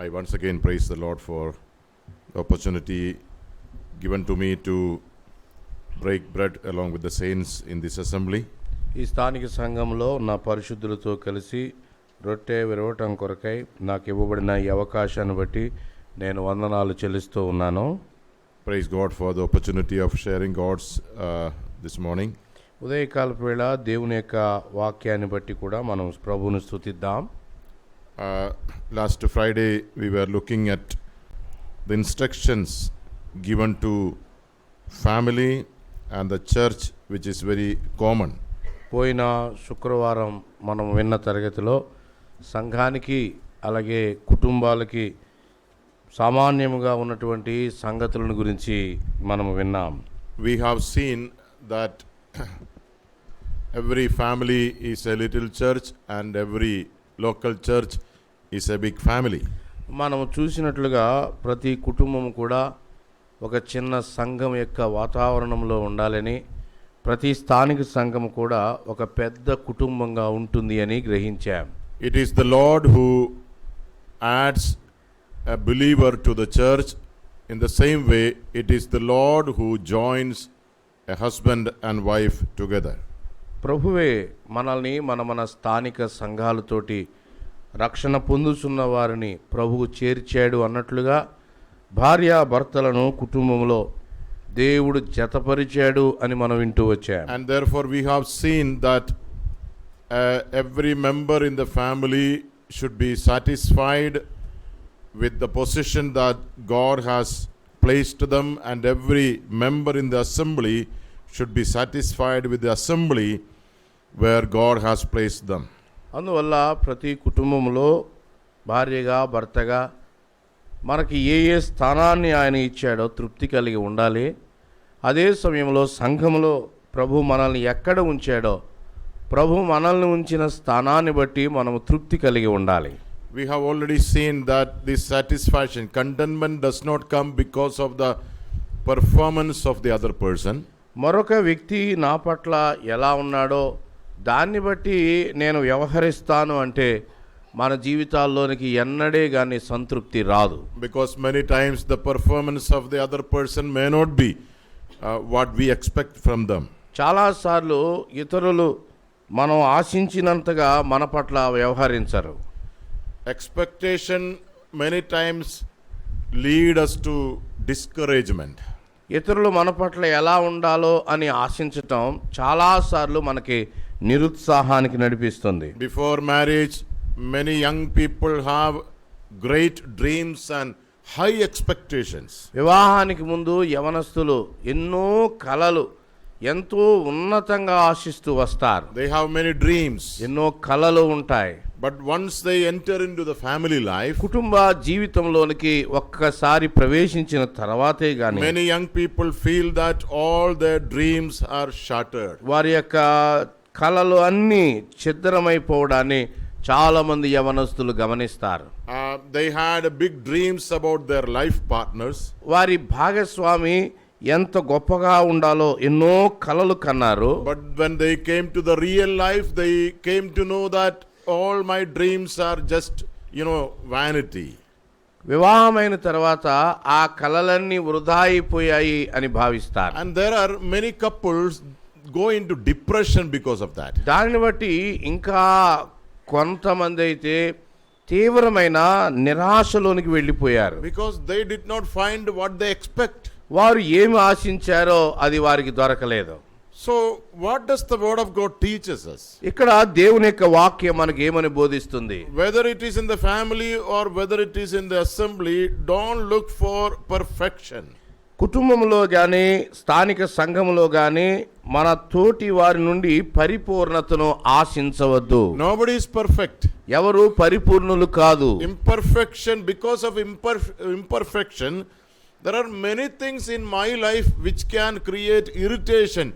I once again praise the Lord for the opportunity given to me to break bread along with the saints in this assembly. ఈ స్థానిక సంఘంలో నా పరిశుద్ధులతో కలిసి రొట్టె విరవటం కొరకై నాకు ఇవ్వబడిన ఈ అవకాశాన్ని బట్టి నేను వందనాలు చెల్లిస్తూ ఉన్నాను. Praise God for the opportunity of sharing God's this morning. ఉదయకాలపు వేళ దేవుని యొక్క వాక్యాన్ని బట్టి కూడా మనం ప్రభువును స్తుతిద్దాం. Last Friday we were looking at the instructions given to family and the church, which is very common. పోయిన శుక్రవారం మనం విన్న తరగతిలో సంఘానికి అలాగే కుటుంబాలకి సామాన్యముగా ఉన్నటువంటి సంగతులను గురించి మనం విన్నాం. We have seen that every family is a little church and every local church is a big family. మనం చూసినట్లుగా ప్రతి కుటుంబం కూడా ఒక చిన్న సంఘం యొక్క వాతావరణంలో ఉండాలని, ప్రతి స్థానిక సంఘం కూడా ఒక పెద్ద కుటుంబంగా ఉంటుంది అని గ్రహించాం. It is the Lord who adds a believer to the church. In the same way, it is the Lord who joins a husband and wife together. ప్రభువే మనల్ని మన స్థానిక సంఘాలతోటి రక్షణ పొందుతున్న వారిని ప్రభువు చేర్చాడు అన్నట్లుగా భార్యాభర్తలను కుటుంబంలో దేవుడు జతపరిచాడు అని మనం వింటూ వచ్చాం. And therefore we have seen that every member in the family should be satisfied with the position that God has placed them, and every member in the assembly should be satisfied with the assembly where God has placed them. అందువల్ల ప్రతి కుటుంబంలో భార్యగా భర్తగా మనకి ఏ స్థానాన్ని ఆయన ఇచ్చాడో తృప్తి కలిగి ఉండాలి. అదే సమయంలో సంఘంలో ప్రభు మనల్ని ఎక్కడ ఉంచాడో, ప్రభు మనల్ని ఉంచిన స్థానాన్ని బట్టి మనము తృప్తి కలిగి ఉండాలి. We have already seen that this satisfaction, contentment does not come because of the performance of the other person. మరొక వ్యక్తి నా పట్ల ఎలా ఉన్నాడో దాన్ని బట్టి నేను వ్యవహరిస్తాను అంటే మన జీవితాల్లోనికి ఎన్నడే కానీ సంతృప్తి రాదు. Because many times the performance of the other person may not be what we expect from them. చాలాసార్లు ఇతరులు మనం ఆశించినంతగా మన పట్ల వ్యవహరించరు. Expectation many times lead us to discouragement. ఇతరులు మన పట్ల ఎలా ఉండాలో అని ఆశించటం చాలాసార్లు మనకి నిరుత్సాహానికి నడిపిస్తుంది. Before marriage, many young people have great dreams and high expectations. వివాహానికి ముందు యవనస్తులు ఎన్నో కలలు ఎంతో ఉన్నతంగా ఆశిస్తూ వస్తారు. They have many dreams. ఎన్నో కలలు ఉంటాయి. But once they enter into the family life, కుటుంబ జీవితంలోనికి ఒక్కసారి ప్రవేశించిన తర్వాతే గాని many young people feel that all their dreams are shattered. వారి యొక్క కలలు అన్నీ ఛిద్రమైపోవడాన్ని చాలా మంది యవనస్తులు గమనిస్తారు. They had big dreams about their life partners. వారి భాగస్వామి ఎంత గొప్పగా ఉండాలో ఎన్నో కలలు కన్నారు. But when they came to the real life, they came to know that all my dreams are just, vanity. వివాహమైన తర్వాత ఆ కలలన్నీ వృధా అయిపోయాయి అని భావిస్తారు. And there are many couples go into depression because of that. దానిని బట్టి ఇంకా కొంతమంది అయితే తీవ్రమైన నిరాశలోనికి వెళ్ళిపోయారు. Because they did not find what they expect. వారు ఏమి ఆశించారో అది వారికి దొరకలేదు. So what does the word of God teaches us? ఇక్కడ దేవుని యొక్క వాక్యం మనకి ఏమని బోధిస్తుంది? Whether it is in the family or whether it is in the assembly, don't look for perfection. కుటుంబంలో కానీ స్థానిక సంఘంలో కానీ మన తోటి వారి నుండి పరిపూర్ణతను ఆశించవద్దు. Nobody is perfect. ఎవరు పరిపూర్ణులు కాదు. Imperfection, because of imperfection, there are many things in my life which can create irritation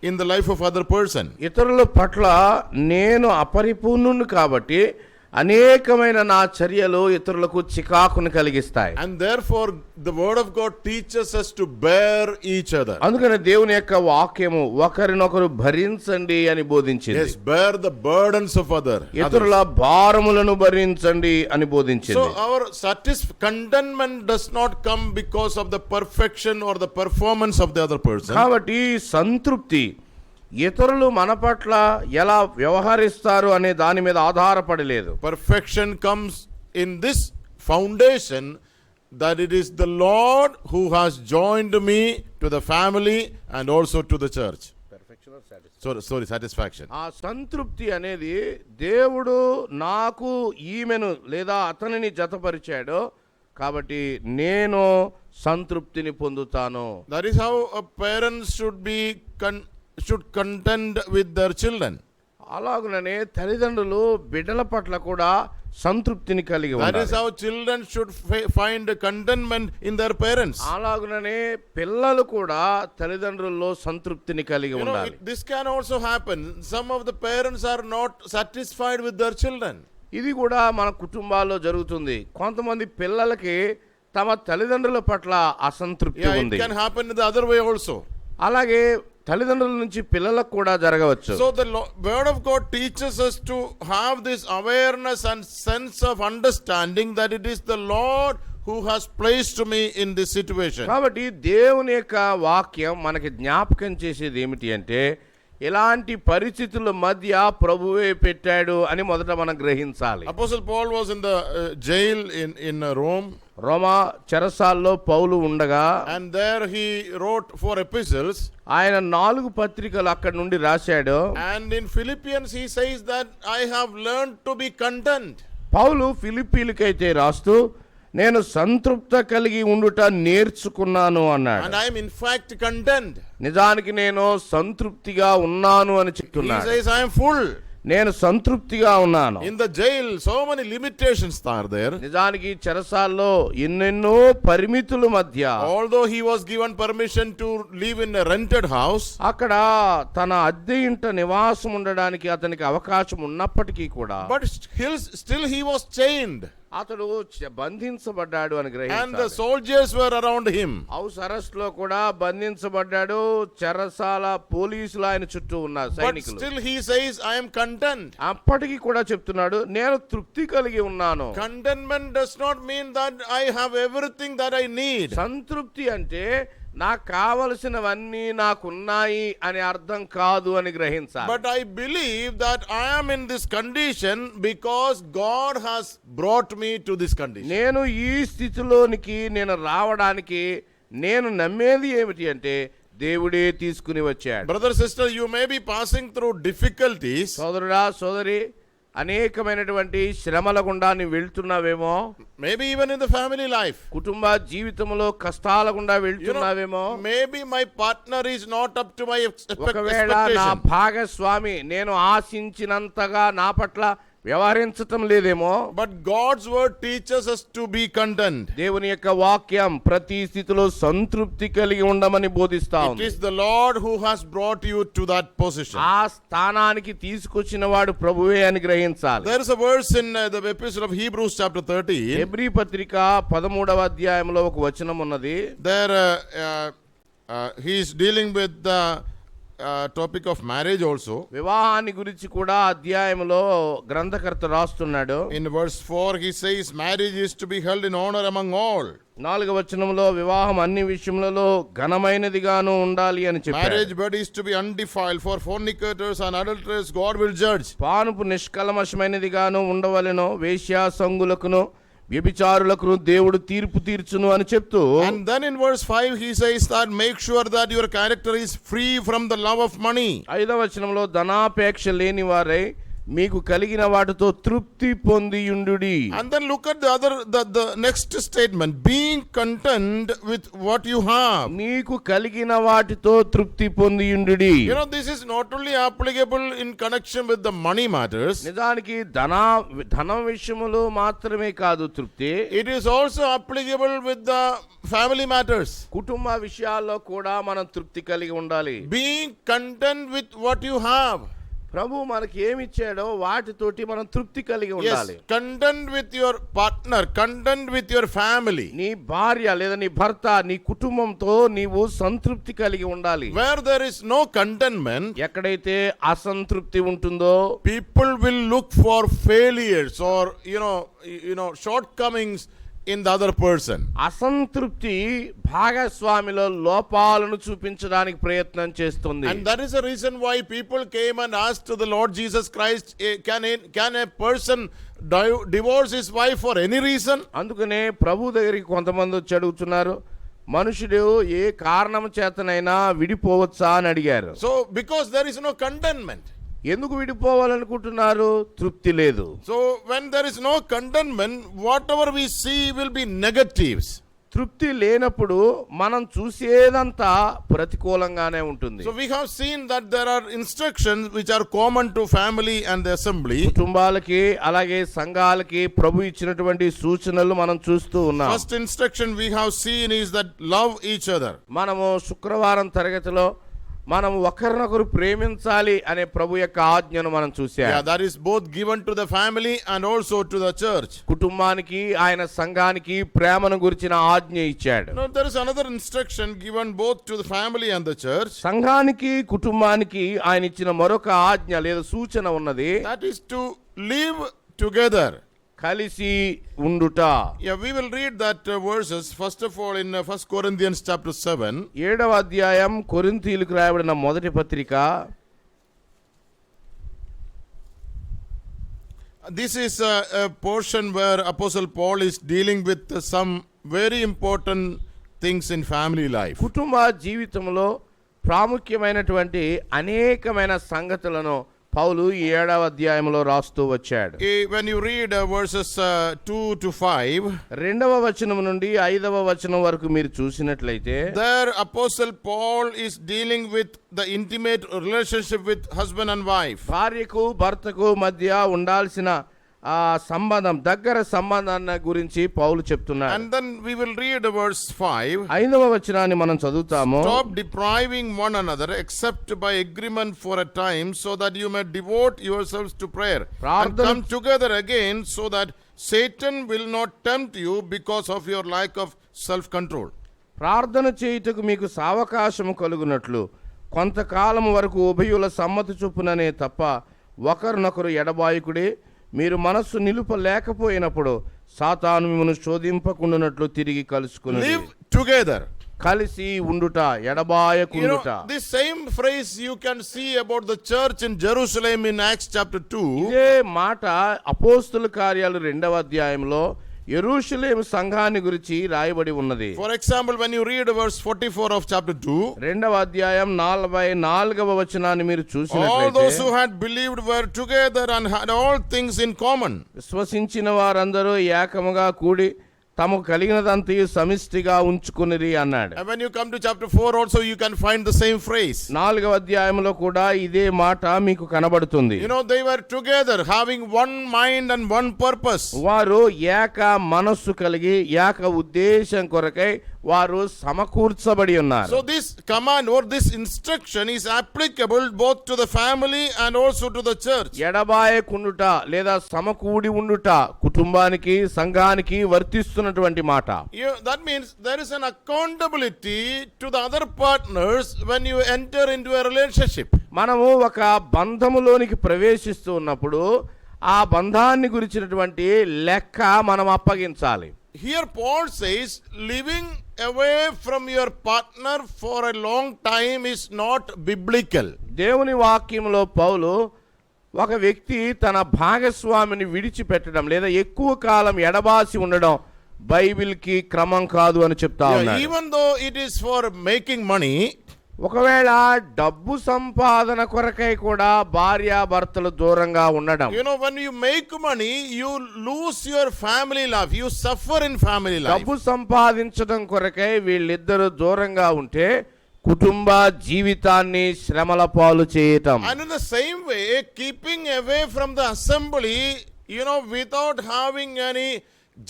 in the life of other person. ఇతరుల పట్ల నేను అపరిపూర్ణుని కాబట్టి అనేకమైన నా చర్యలు ఇతరులకు చికాకును కలిగిస్తాయి. And therefore the word of God teaches us to bear each other. అందుకని దేవుని యొక్క వాక్యము ఒకరినొకరు భరించండి అని బోధించింది. Yes, bear the burdens of others. ఇతరుల భారములను భరించండి అని బోధించింది. So our contentment does not come because of the perfection or the performance of the other person. కాబట్టి సంతృప్తి ఇతరులు మన పట్ల ఎలా వ్యవహరిస్తారు అనే దాని మీద ఆధారపడలేదు. Perfection comes in this foundation that it is the Lord who has joined me to the family and also to the church. Satisfaction. ఆ సంతృప్తి అనేది దేవుడు నాకు ఈమెను లేదా అతనిని జతపరిచాడు కాబట్టి నేను సంతృప్తిని పొందుతాను. That is how a parent should contend with their children. అలాగుననే తల్లిదండ్రులు బిడ్డల పట్ల కూడా సంతృప్తిని కలిగి That ఉండాలి. is how children should find contentment in their parents. అలాగుననే పిల్లలు కూడా తల్లిదండ్రుల్లో సంతృప్తిని కలిగి You know, ఉండాలి. this can also happen. Some of the parents are not satisfied with their children. ఇది కూడా మన కుటుంబాల్లో జరుగుతుంది. కొంతమంది పిల్లలకి తమ తల్లిదండ్రుల పట్ల అసంతృప్తి Yeah, it ఉంది. can happen in the other way also. అలాగే తల్లిదండ్రుల నుంచి పిల్లలకు కూడా జరగవచ్చు. So the word of God teaches us to have this awareness and sense of understanding that it is the Lord who has placed me in this situation. కాబట్టి దేవుని యొక్క వాక్యం మనకి జ్ఞాపకం చేసేది ఏమిటి అంటే ఇలాంటి పరిస్థితుల మధ్య ప్రభువే పెట్టాడు అని మొదట మనం గ్రహించాలి. Apostle Paul was in the jail in Rome. రోమా చెరసాల్లో పౌలు ఉండగా And there he wrote 4 epistles. ఆయన 4 పత్రికలు అక్కడి నుండి రాశాడు. And in Philippians he says that I have learned to be content. పౌలు ఫిలిప్పీలకైతే రాస్తూ నేను సంతృప్త కలిగి ఉండుట నేర్చుకున్నాను అన్నాడు. And I am in fact content. నిజానికి నేను సంతృప్తిగా ఉన్నాను అని He చెప్తున్నాడు. says I am full. నేను సంతృప్తిగా ఉన్నాను. In the jail so many limitations are there. నిజానికి చెరసాల్లో ఎన్నెన్నో పరిమితుల మధ్య Although he was given permission to live in a rented house, అక్కడ తన అద్దె ఇంట నివాసం ఉండడానికి అతనికి అవకాశం ఉన్నప్పటికీ కూడా but still he was chained. అతడు బంధించబడ్డాడు అని And the గ్రహించాలి. soldiers were around him. House arrest లో కూడా బంధించబడ్డాడు. చెరసాల పోలీసులు ఆయన చుట్టూ ఉన్నారు, But సైనికులు. still he says I am content. అప్పటికి కూడా చెప్తున్నాడు నేను తృప్తి కలిగి ఉన్నాను. Contentment does not mean that I have everything that I need. సంతృప్తి అంటే నాకు కావలసినవన్నీ నాకున్నాయి అని అర్థం కాదు అని గ్రహించాలి. But I believe that I am in this condition because God has brought me to this condition. నేను ఈ స్థితిలోనికి నేను రావడానికి నేను నమ్మేది ఏమిటి అంటే దేవుడే తీసుకుని వచ్చాడు. Brother, sister, you may be passing through difficulties. సోదరుడా సోదరి అనేకమైనటువంటి శ్రమల గుండా నీవు వెళ్తున్నావేమో. Maybe even in the family life. కుటుంబ జీవితంలో కష్టాల గుండా వెళ్తున్నావేమో. Maybe my partner is not up to my ఒకవేళ నా expectation. భాగస్వామి నేను ఆశించినంతగా నా పట్ల వ్యవహరించటం లేదేమో. But God's word teaches us to be content. దేవుని యొక్క వాక్యం ప్రతి స్థితిలో సంతృప్తి కలిగి ఉండమని బోధిస్తా It ఉంది. is the Lord who has brought you to that position. ఆ స్థానానికి తీసుకొచ్చిన వాడు ప్రభువే అని గ్రహించాలి. There is a verse in the epistle of Hebrews chapter 13. Hebrew పత్రిక 13వ అధ్యాయంలో ఒక వచనం ఉన్నది. There he is dealing with the topic of marriage also. వివాహాన్ని గురించి కూడా అధ్యాయంలో గ్రంథకర్త రాస్తున్నాడు. In verse 4 he says marriage is to be held in honor among all. 4వ వచనంలో వివాహం అన్ని విషయములలో ఘనమైనదిగాను ఉండాలి అని చెప్పాడు. Marriage bed is to be undefiled, for fornicators and adulterers God will judge. పానుపు నిష్కల్మషమైనదిగాను ఉండవలెను, వేశ్యా సంగులకును వ్యభిచారులకు దేవుడు తీర్పు తీర్చును అని చెప్తూ, And then in verse 5 he says that make sure that your character is free from the love of money. 5వ వచనంలో ధనాపేక్ష లేని వారై మీకు కలిగిన వాటితో తృప్తి పొందియుండుడి. And then look at the next statement, being content with what you have. మీకు కలిగిన వాటితో తృప్తి పొందియుండుడి. You know, this is not only applicable in connection with the money matters. నిజానికి ధనం విషయములో మాత్రమే కాదు తృప్తి, It is also applicable with the family matters. కుటుంబ విషయాల్లో కూడా మనం తృప్తి కలిగి ఉండాలి. Being content with what you have. ప్రభు మనకి ఏమి ఇచ్చాడో వాటితోటి మనం తృప్తి కలిగి Yes, ఉండాలి. content with your partner, content with your family. నీ భార్య లేదా నీ భర్త నీ కుటుంబంతో నీవు సంతృప్తి కలిగి ఉండాలి. Where there is no contentment, ఎక్కడైతే అసంతృప్తి ఉంటుందో people will look for failures or shortcomings in the other person. అసంతృప్తి భాగస్వామిలో లోపాలను చూపించడానికి ప్రయత్నం చేస్తుంది. And that is the reason why people came and asked to the Lord Jesus Christ, can a person divorce his wife for any reason? అందుకనే ప్రభు దగ్గరికి కొంతమంది వచ్చి అడుగుతున్నారు, మనుషుడు ఏ కారణం చేతనైనా విడిపోవచ్చా అని అడిగారు. So because there is no contentment. ఎందుకు విడిపోవాలనుకుంటున్నారు? తృప్తి లేదు. So when there is no contentment, whatever we see will be negatives. తృప్తి లేనప్పుడు మనం చూసేదంతా ప్రతికూలంగానే ఉంటుంది. So we have seen that there are instructions which are common to family and the assembly. కుటుంబాలకి అలాగే సంఘాలకి ప్రభు ఇచ్చినటువంటి సూచనలు మనం చూస్తూ ఉన్నాం. First instruction we have seen is that love each other. మనము శుక్రవారం తరగతిలో మనం ఒకరినొకరు ప్రేమించాలి అనే ప్రభు యొక్క ఆజ్ఞను మనం చూసాం. Yeah, that is both given to the family and also to the church. కుటుంబానికి ఆయన సంఘానికి ప్రేమను గురించిన ఆజ్ఞ ఇచ్చాడు. Now there is another instruction given both to the family and the church. సంఘానికి కుటుంబానికి ఆయన ఇచ్చిన మరొక ఆజ్ఞ లేదా సూచన ఉన్నది. That is to live together. కలిసి ఉండుట. Yeah, we will read that verses first of all in 1 Corinthians chapter 7. 7వ అధ్యాయం కొరింథీయులకు రాయబడిన మొదటి పత్రిక. This is a portion where Apostle Paul is dealing with some very important things in family life. కుటుంబ జీవితంలో ప్రాముఖ్యమైనటువంటి అనేకమైన సంగతులను పౌలు ఈ 7వ అధ్యాయంలో రాస్తూ వచ్చాడు. When you read verses 2 to 5, 2వ వచనం నుండి 5వ వచనం వరకు మీరు చూసినట్లయితే there Apostle Paul is dealing with the intimate relationship with husband and wife. భార్యకు భర్తకు మధ్య ఉండాల్సిన ఆ సంబంధం, దగ్గర సంబంధాన్ని గురించి పౌలు చెప్తున్నాడు. And then we will read verse 5. 5వ వచనాన్ని మనం చదువుతాము. Stop depriving one another except by agreement for a time, so that you may devote yourselves to prayer and come together again, so that Satan will not tempt you because of your lack of self-control. ప్రార్థన చేయుటకు మీకు సావకాశము కలుగునట్లు కొంతకాలం వరకు ఉభయుల సమ్మతి చొప్పుననే తప్ప ఒకరినొకరు ఎడబాయకుడే. మీరు మనస్సు నిలుపలేకపోయినప్పుడు సాతాను మిమ్మల్ని శోధింపకుండానట్లు తిరిగి కలుసుకుని Live together. కలిసి ఉండుట, ఎడబాయకుండుట. This same phrase you can see about the church in Jerusalem in Acts chapter 2. ఇదే మాట అపోస్తుల కార్యాలు 2వ అధ్యాయంలో యెరూషలేము సంఘాన్ని గురించి రాయబడి ఉన్నది. For example, when you read verse 44 of chapter 2, 2వ అధ్యాయం 44వ వచనాన్ని మీరు all చూసినట్లయితే those who had believed were together and had all things in common. విశ్వసించిన వారందరూ ఏకముగా కూడి తమకు కలిగినదంతయు సమిష్టిగా ఉంచుకునిరి అన్నాడు. And when you come to chapter 4 also you can find the same phrase. 4వ అధ్యాయంలో కూడా ఇదే మాట మీకు కనబడుతుంది. They were together having one mind and one purpose. వారు ఏక మనస్సు కలిగి ఏక ఉద్దేశం కొరకై వారు సమకూర్చబడి ఉన్నారు. So this command or this instruction is applicable both to the family and also to the church. ఎడబాయకుండుట లేదా సమకూడి ఉండుట కుటుంబానికి సంఘానికి వర్తిస్తున్నటువంటి మాట. That means there is an accountability to the other partners when you enter into a relationship. మనము ఒక బంధములోనికి ప్రవేశిస్తూ ఉన్నప్పుడు ఆ బంధాన్ని గురించినటువంటి లెక్క మనం అప్పగించాలి. Here Paul says living away from your partner for a long time is not biblical. దేవుని వాక్యంలో పౌలు ఒక వ్యక్తి తన భాగస్వామిని విడిచిపెట్టడం లేదా ఎక్కువ కాలం ఎడబాసి ఉండడం బైబిల్కి క్రమం కాదు అని చెప్తా ఉన్నాడు. Even though it is for making money, ఒకవేళ డబ్బు సంపాదన కొరకై కూడా భార్యాభర్తలు దూరంగా ఉండడం. when you make money you lose your family life, you suffer in family life. డబ్బు సంపాదించడం కొరకై వీళ్ళిద్దరూ దూరంగా ఉంటే కుటుంబ జీవితాన్ని శ్రమల పాలు చేయటం. And in the same way keeping away from the assembly without having any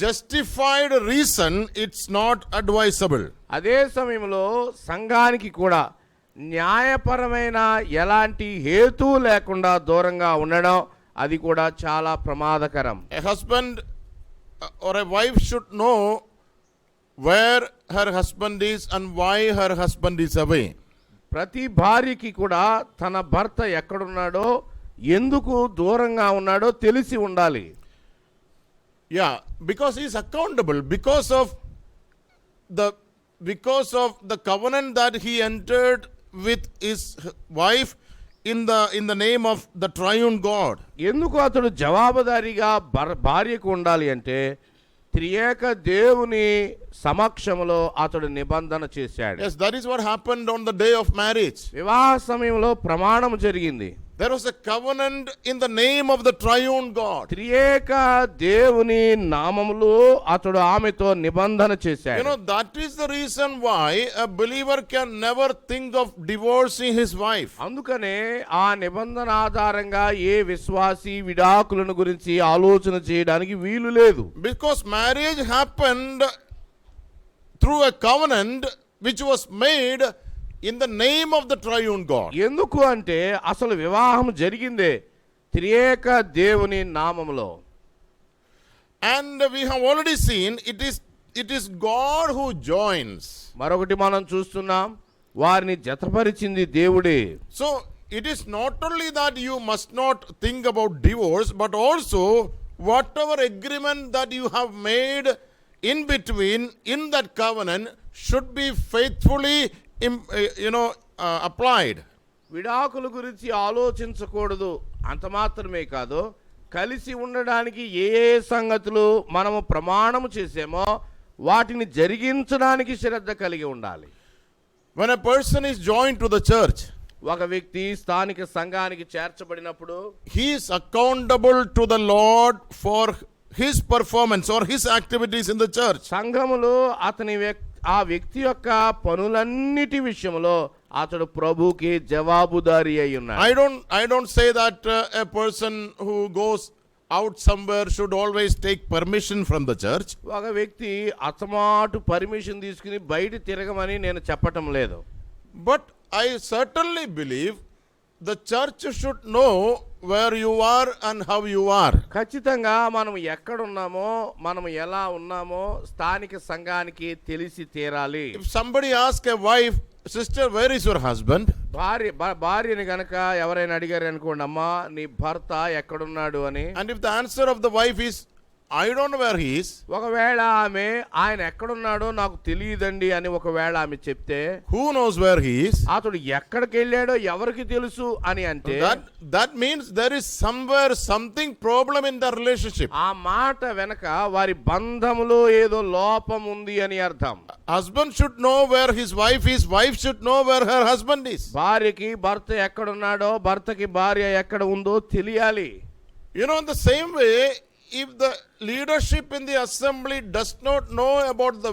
justified reason, it's not advisable. అదే సమయంలో సంఘానికి కూడా న్యాయపరమైన ఎలాంటి హేతు లేకుండా దూరంగా ఉండడం అది కూడా చాలా ప్రమాదకరం. A husband or a wife should know where her husband is and why her husband is away. ప్రతి భార్యకి కూడా తన భర్త ఎక్కడున్నాడో ఎందుకు దూరంగా ఉన్నాడో తెలిసి ఉండాలి. Yeah, because he is accountable because of the covenant that he entered with his wife in the name of the triune God. ఎందుకు అతడు జవాబుదారీగా భార్యకు ఉండాలి అంటే త్రియేక దేవుని సమక్షంలో అతడు నిబంధన చేశాడు. Yes, that is what happened on the day of marriage. వివాహ సమయంలో ప్రమాణం జరిగింది. There was a covenant in the name of the triune God. త్రియేక దేవుని నామములో అతడు ఆమెతో నిబంధన చేశాడు. You know, that is the reason why a believer can never think of divorcing his wife. అందుకనే ఆ నిబంధన ఆధారంగా ఏ విశ్వాసి విడాకులను గురించి ఆలోచన చేయడానికి వీలు లేదు. Because marriage happened through a covenant which was made in the name of the triune God. ఎందుకు అంటే అసలు వివాహం జరిగిందే త్రియేక దేవుని నామములో. And we have already seen it is God who joins. మరొకటి మనం చూస్తున్నాం, వారిని జతపరిచింది దేవుడే. So it is not only that you must not think about divorce, but also whatever agreement that you have made in between in that covenant should be faithfully applied. విడాకుల గురించి ఆలోచించకూడదు అంత మాత్రమే కాదు, కలిసి ఉండడానికి ఏ సంగతులు మనము ప్రమాణము చేసామో వాటిని జరిగించడానికి శ్రద్ధ కలిగి ఉండాలి. When a person is joined to the church, ఒక వ్యక్తి స్థానిక సంఘానికి చేర్చబడినప్పుడు he is accountable to the Lord for his performance or his activities in the church. సంఘములో ఆ వ్యక్తి యొక్క పనులన్నిటి విషయంలో అతడు ప్రభుకి జవాబుదారీ అయి ఉన్నాడు. I don't say that a person who goes out somewhere should always take permission from the church. ఒక వ్యక్తి అసమాటు పర్మిషన్ తీసుకుని బయట తిరగమని నేను చెప్పటం లేదు. But I certainly believe the church should know where you are and how you are. ఖచ్చితంగా మనం ఎక్కడున్నామో మనం ఎలా ఉన్నామో స్థానిక సంఘానికి తెలిసి తీరాలి. If somebody asks a wife, sister, where is your husband? భార్యని గనక ఎవరైనా అడిగారు అనుకోండి, అమ్మా నీ భర్త ఎక్కడున్నాడు అని. And if the answer of the wife is, I don't know where he is. ఒకవేళ ఆమె ఆయన ఎక్కడున్నాడో నాకు తెలియదండి అని ఒకవేళ ఆమె చెప్తే, who knows where he is? అతడు ఎక్కడికి వెళ్ళాడో ఎవరికి తెలుసు అని అంటే, that means there is somewhere something problem in the relationship. ఆ మాట వెనక వారి బంధములో ఏదో లోపం ఉంది అని అర్థం. Husband should know where his wife is, wife should know where her husband is. భార్యకి భర్త ఎక్కడున్నాడో భర్తకి భార్య ఎక్కడ ఉందో తెలియాలి. You know, in the same way, if the leadership in the assembly does not know about the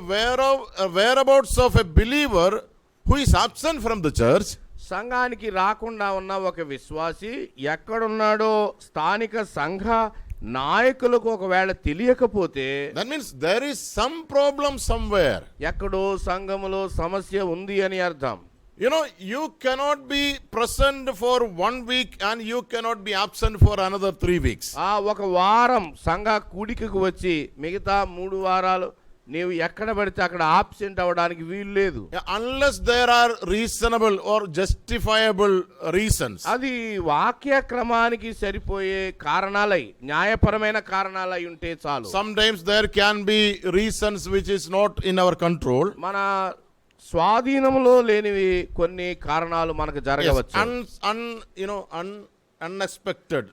whereabouts of a believer who is absent from the church, సంఘానికి రాకుండా ఉన్న ఒక విశ్వాసి ఎక్కడున్నాడో స్థానిక సంఘ నాయకులకు ఒకవేళ తెలియకపోతే, that means there is some problem somewhere. ఎక్కడో సంఘములో సమస్య ఉంది అని అర్థం. You know, you cannot be present for 1 week and you cannot be absent for another 3 weeks. ఒక వారం సంఘ కూడికకు వచ్చి మిగతా 3 వారాలు నీవు ఎక్కడ పడితే అక్కడ ఆబ్సెంట్ అవ్వడానికి వీలు లేదు. Unless there are reasonable or justifiable reasons. అది వాక్య క్రమానికి సరిపోయే కారణాలై న్యాయపరమైన కారణాలై ఉంటే చాలు. Sometimes there can be reasons which is not in our control. మన స్వాధీనంలో లేనివి కొన్ని కారణాలు మనకు జరగవచ్చు. Unexpected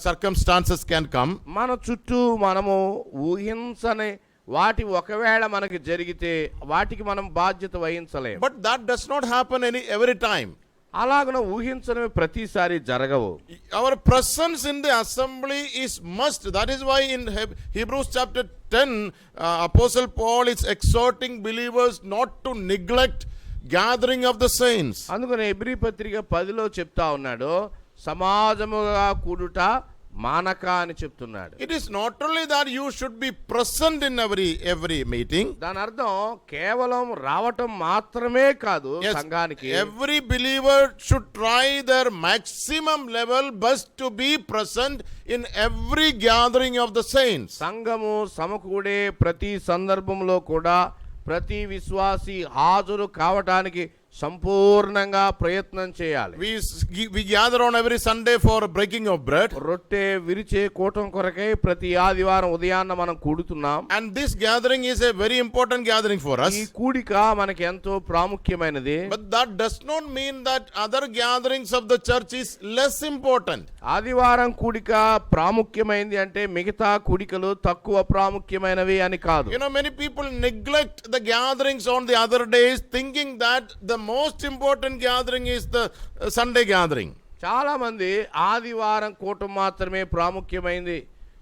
circumstances can come. మన చుట్టూ మనము ఊహించని వాటి ఒకవేళ మనకి జరిగితే వాటికి మనం బాధ్యత వహించలేం. But that does not happen every time. అలాగన ఊహించనివి ప్రతిసారి జరగవు. Our presence in the assembly is must. That is why in Hebrews chapter 10, Apostle Paul is exhorting believers not to neglect gathering of the saints. అందుకని Hebrew పత్రిక 10లో చెప్తా ఉన్నాడు, సమాజముగా కూడుట మానక అని చెప్తున్నాడు. It is not only that you should be present in every meeting. దాని అర్థం కేవలం రావటం మాత్రమే కాదు. Yes, సంఘానికి every believer should try their maximum level best to be present in every gathering of the saints. సంఘము సమకూడే ప్రతి సందర్భంలో కూడా ప్రతి విశ్వాసి హాజరు కావటానికి సంపూర్ణంగా ప్రయత్నం చేయాలి. We gather on every Sunday for breaking of bread. రొట్టె విరిచే కూటం కొరకై ప్రతి ఆదివారం ఉదయాన్న మనం కూడుతున్నాం. And this gathering is a very important gathering for us. ఈ కూడిక మనకి ఎంతో ప్రాముఖ్యమైనది. But that does not mean that other gatherings of the church is less important. ఆదివారం కూడిక ప్రాముఖ్యమైనది అంటే మిగతా కూడికలు తక్కువ ప్రాముఖ్యమైనవి అని కాదు. You know, many people neglect the gatherings on the other days, thinking that the most important gathering is the Sunday gathering. చాలా మంది ఆదివారం కూటం మాత్రమే ప్రాముఖ్యమైంది,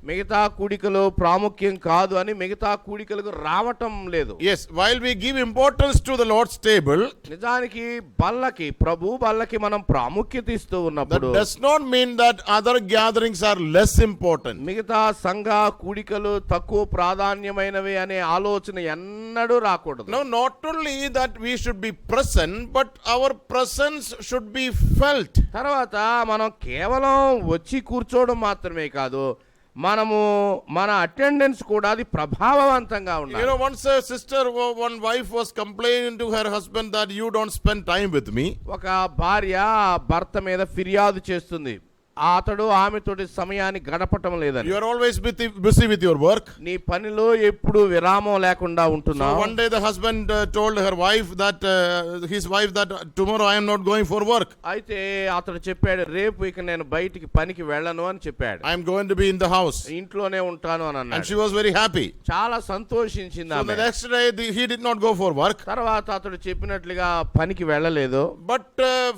మిగతా కూడికలు ప్రాముఖ్యం కాదు అని మిగతా కూడికలకు రావటం లేదు. Yes, while we give importance to the Lord's table, నిజానికి బల్లకి ప్రభు బల్లకి మనం ప్రాముఖ్యత ఇస్తూ that ఉన్నప్పుడు does not mean that other gatherings are less important. మిగతా సంఘ కూడికలు తక్కువ ప్రాధాన్యమైనవి అనే ఆలోచన ఎన్నడూ రాకూడదు. No, not only that we should be present, but our presence should be felt. తర్వాత మనం కేవలం వచ్చి కూర్చోవడం మాత్రమే కాదు, మనము మన అటెండెన్స్ కూడా అది ప్రభావవంతంగా You ఉండాలి. know, once a sister, one wife was complaining to her husband that you don't spend time with me. ఒక భార్య భర్త మీద ఫిర్యాదు చేస్తుంది, అతడు ఆమెతోటి సమయాన్ని గడపటం లేదని. You are always busy with your work. నీ పనిలో ఎప్పుడు విరామం లేకుండా So ఉంటున్నావు. one day the husband told her wife that his wife that tomorrow I am not going for work. అయితే అతడు చెప్పాడు, రేపు ఇక నేను బయటికి పనికి వెళ్ళను అని చెప్పాడు. I am going to be in the house. ఇంట్లోనే ఉంటాను అని And అన్నాడు. she was very happy. చాలా సంతోషించింది So ఆమె. the next day he did not go for work. తర్వాత అతడు చెప్పినట్లుగా పనికి వెళ్ళలేదు. But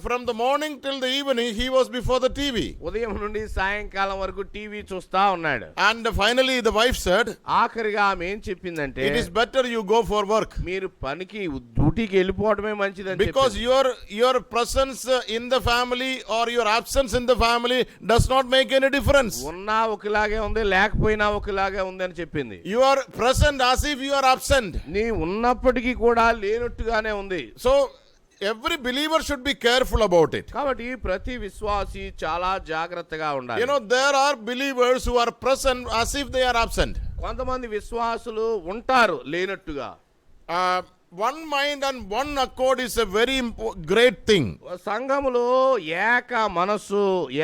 from the morning till the evening he was before the TV. ఉదయం నుండి సాయంకాలం వరకు టీవీ చూస్తా ఉన్నాడు. And finally the wife said, ఆఖరిగా ఆమె ఏం చెప్పిందంటే, it is better you go for work. మీరు పనికి డ్యూటీకి వెళ్ళిపోవడమే మంచిదని Because చెప్పింది. your presence in the family or your absence in the family does not make any difference. ఉన్నా ఒకలాగే ఉంది, లేకపోయినా ఒకలాగే ఉంది అని చెప్పింది. You are present as if you are absent. నీ ఉన్నప్పటికీ కూడా లేనట్టుగానే ఉంది. So every believer should be careful about it. కాబట్టి ప్రతి విశ్వాసి చాలా జాగ్రత్తగా ఉండాలి. You know, there are believers who are present as if they are absent. కొంతమంది విశ్వాసులు ఉంటారు లేనట్టుగా. One mind and one accord is a very great thing. సంఘములో ఏక మనసు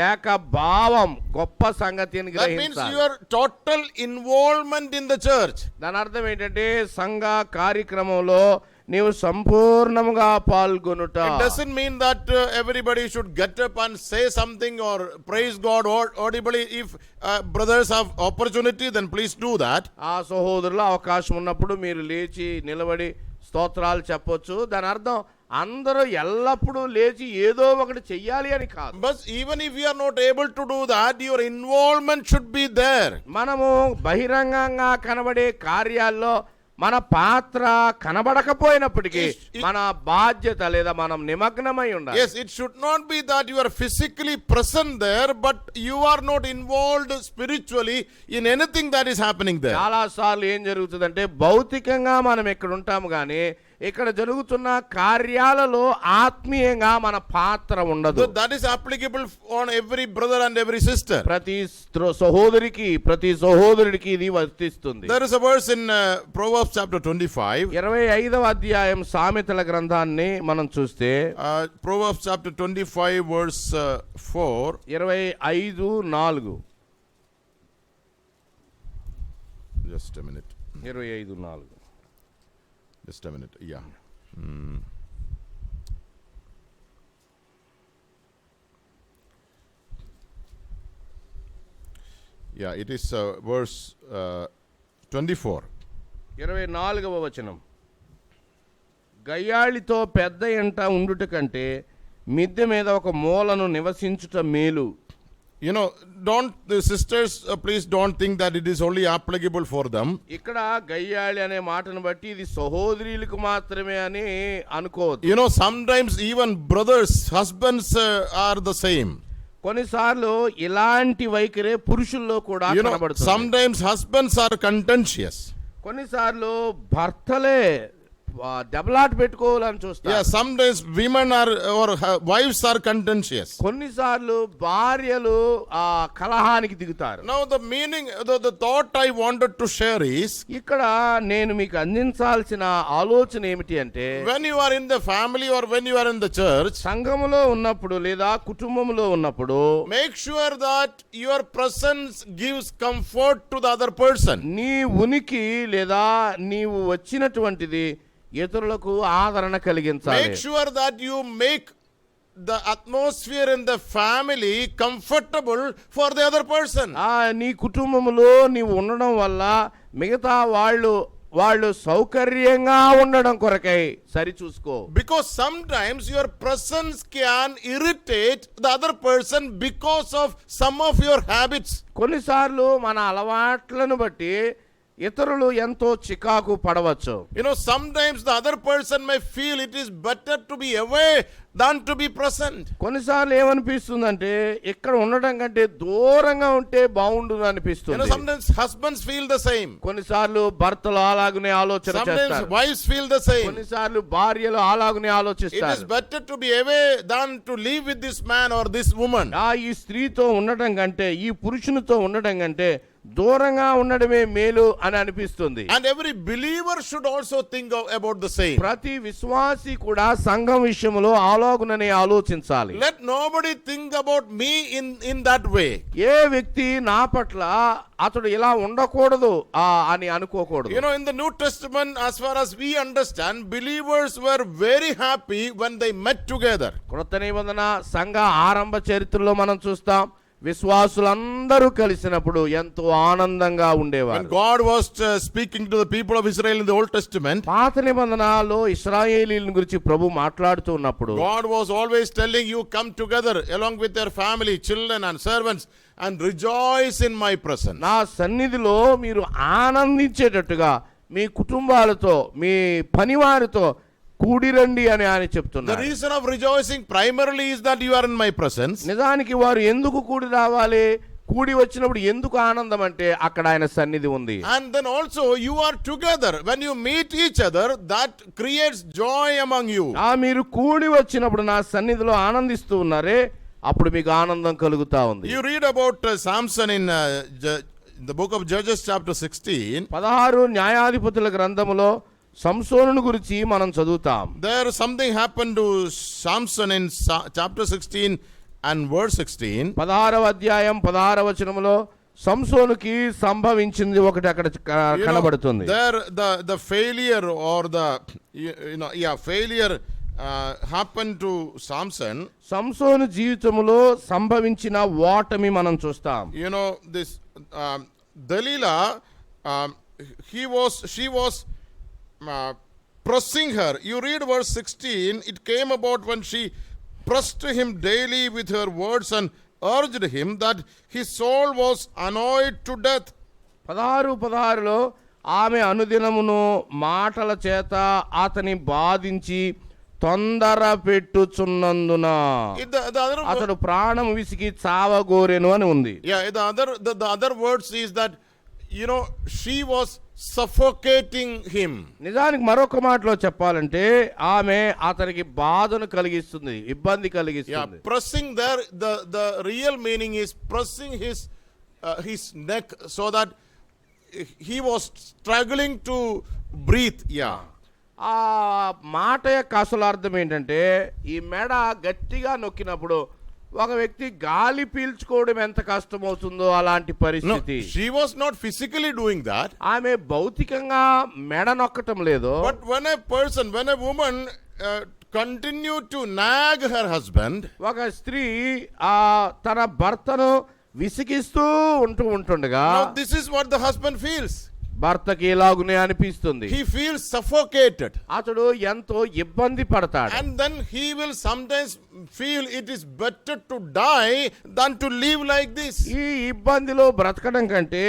ఏక భావం గొప్ప సంగతి అని That means గ్రహించాలి. your total involvement in the church. దాని అర్థం ఏంటంటే సంఘ కార్యక్రమంలో నీవు సంపూర్ణముగా పాల్గొనుట. It doesn't mean that everybody should get up and say something or praise God audibly. If brothers have opportunity, then please do that. ఆ సహోదరుల అవకాశం ఉన్నప్పుడు మీరు లేచి నిలబడి స్తోత్రాలు చెప్పొచ్చు. దాని అర్థం అందరూ ఎల్లప్పుడూ లేచి ఏదో ఒకటి చెయ్యాలి అని కాదు. But even if you are not able to do that, your involvement should be there. మనము బహిరంగంగా కనబడే కార్యాల్లో మన పాత్ర కనబడకపోయినప్పటికీ మన బాధ్యత లేదా మనం నిమగ్నమై ఉండాలి. Yes, it should not be that you are physically present there, but you are not involved spiritually in anything that is happening there. చాలా సార్లు ఏం జరుగుతుందంటే భౌతికంగా మనం ఇక్కడ ఉంటాము కానీ ఇక్కడ జరుగుతున్న కార్యాలలో ఆత్మీయంగా మన పాత్ర ఉండదు. So that is applicable on every brother and every sister. ప్రతి సహోదరికి ప్రతి సహోదరుడికి ఇది వర్తిస్తుంది. There is a verse in Proverbs chapter 25. 25వ అధ్యాయం సామెతల గ్రంథాన్ని మనం చూస్తే Proverbs chapter 25 verse 4. 25:4. Just a minute. 25:4. Just a minute. Yeah. Yeah, it is verse 24. 24వ వచనం. గయ్యాళితో పెద్ద ఎంట ఉండుట కంటే మిద్దె మీద ఒక మూలను నివసించుట మేలు. You know, the sisters, please don't think that it is only applicable for them. ఇక్కడ గయ్యాళి అనే మాటను బట్టి ఇది సహోదరులకు మాత్రమే అని అనుకోవద్దు. You know, sometimes even brothers, husbands are the same. కొన్నిసార్లు ఇలాంటి వైఖరే పురుషుల్లో కూడా You know, కనబడుతుంది. sometimes husbands are contentious. కొన్నిసార్లు భర్తలే దెబ్బలాట పెట్టుకోవాలని Yeah, చూస్తారు. sometimes women are or wives are contentious. కొన్నిసార్లు భార్యలు ఆ కలహానికి దిగుతారు. Now the meaning, the thought I wanted to share is, ఇక్కడ నేను మీకు అందించాల్సిన ఆలోచన ఏమిటి అంటే, when you are in the family or when you are in the church, సంఘములో ఉన్నప్పుడు లేదా కుటుంబంలో ఉన్నప్పుడు make sure that your presence gives comfort to the other person. నీ ఉనికి లేదా నీవు వచ్చినటువంటిది ఇతరులకు ఆదరణ కలిగించాలి. Make sure that you make the atmosphere in the family comfortable for the other person. నీ కుటుంబములో నీవు ఉండడం వల్ల మిగతా వాళ్ళు సౌకర్యంగా ఉండడం కొరకై సరి చూసుకో. Because sometimes your presence can irritate the other person because of some of your habits. కొన్నిసార్లు మన అలవాట్లను బట్టి ఇతరులు ఎంతో చికాకు పడవచ్చు. You know, sometimes the other person may feel it is better to be away than to be present. కొన్నిసార్లు ఏమనిపిస్తుందంటే ఇక్కడ ఉండడం కంటే దూరంగా ఉంటే బాగుండు You know, అనిపిస్తుంది. sometimes husbands feel the same. కొన్నిసార్లు భర్తలు అలాగునే ఆలోచన Sometimes చేస్తారు. wives feel the same. కొన్నిసార్లు భార్యలు అలాగునే It is ఆలోచిస్తారు. better to be away than to live with this man or this woman. ఈ స్త్రీతో ఉండటం కంటే ఈ పురుషునితో ఉండటం కంటే దూరంగా ఉండడమే మేలు అని అనిపిస్తుంది. And every believer should also think about the same. ప్రతి విశ్వాసి కూడా సంఘం విషయంలో అలాగుననే ఆలోచించాలి. Let nobody think about me in that way. ఏ వ్యక్తి నా పట్ల అతడు ఇలా ఉండకూడదు అని అనుకోకూడదు. You know, in the New Testament, as far as we understand, believers were very happy when they met together. క్రొత్త నిబంధన సంఘ ఆరంభ చరిత్రలో మనం చూస్తాం, విశ్వాసులందరూ కలిసినప్పుడు ఎంతో ఆనందంగా When ఉండేవారు. God was speaking to the people of Israel in the Old Testament, పాత నిబంధనలో ఇశ్రాయేలీయుల గురించి ప్రభు మాట్లాడుతూ ఉన్నప్పుడు God was always telling you, come together along with your family, children and servants and rejoice in my presence. నా సన్నిధిలో మీరు ఆనందించేటట్టుగా మీ కుటుంబాలతో మీ పనివారితో కూడిరండి అని ఆయన The చెప్తున్నారు. reason of rejoicing primarily is that you are in my presence. నిజానికి వారు ఎందుకు కూడి రావాలి, కూడి వచ్చినప్పుడు ఎందుకు ఆనందం అంటే అక్కడ ఆయన సన్నిధి ఉంది. And then also you are together. When you meet each other, that creates joy among you. మీరు కూడి వచ్చినప్పుడు నా సన్నిధిలో ఆనందిస్తూ ఉన్నారే, అప్పుడు మీకు ఆనందం కలుగుతా ఉంది. You read about Samson in the book of Judges chapter 16. 16 న్యాయాధిపతుల గ్రంథములో సంసోనుని గురించి మనం చదువుతాం. There something happened to Samson in chapter 16 and verse 16. 16వ అధ్యాయం 16వ వచనములో సంసోనుకి సంభవించింది ఒకటి అక్కడ You know, కనబడుతుంది. there the failure or the failure happened to Samson. సంసోను జీవితంలో సంభవించిన ఓటమి మనం చూస్తాం. You know, this Delilah, she was pressing her. You read verse 16. It came about when she pressed him daily with her words and urged him that his soul was annoyed to death. 16:16లో ఆమె అనుదినమును మాటల చేత అతని బాధించి తొందర పెట్టుచున్నందున అతడు ప్రాణం విసిగి చావగోరెను అని ఉంది. Yeah, the other words is that, you know, she was suffocating him. నిజానికి మరొక మాటలో చెప్పాలంటే ఆమె అతనికి బాధను కలిగిస్తుంది, ఇబ్బంది కలిగిస్తుంది. Pressing there, the real meaning is pressing his neck so that he was struggling to breathe. ఆ మాట యొక్క అసలు అర్థం ఏంటంటే ఈ మెడ గట్టిగా నొక్కినప్పుడు ఒక వ్యక్తి గాలి పీల్చుకోవడం ఎంత కష్టమవుతుందో అలాంటి పరిస్థితి. No, she was not physically doing that. ఆమె భౌతికంగా మెడ నొక్కటం లేదు. But when a woman continue to nag her husband, ఒక స్త్రీ తన భర్తను విసిగిస్తూ ఉంటుండగా, now this is what the husband feels. భర్తకి ఇలాగునే అనిపిస్తుంది. He feels suffocated. అతడు ఎంతో ఇబ్బంది పడతాడు. And then he will sometimes feel it is better to die than to live like this. ఈ ఇబ్బందిలో బ్రతకడం కంటే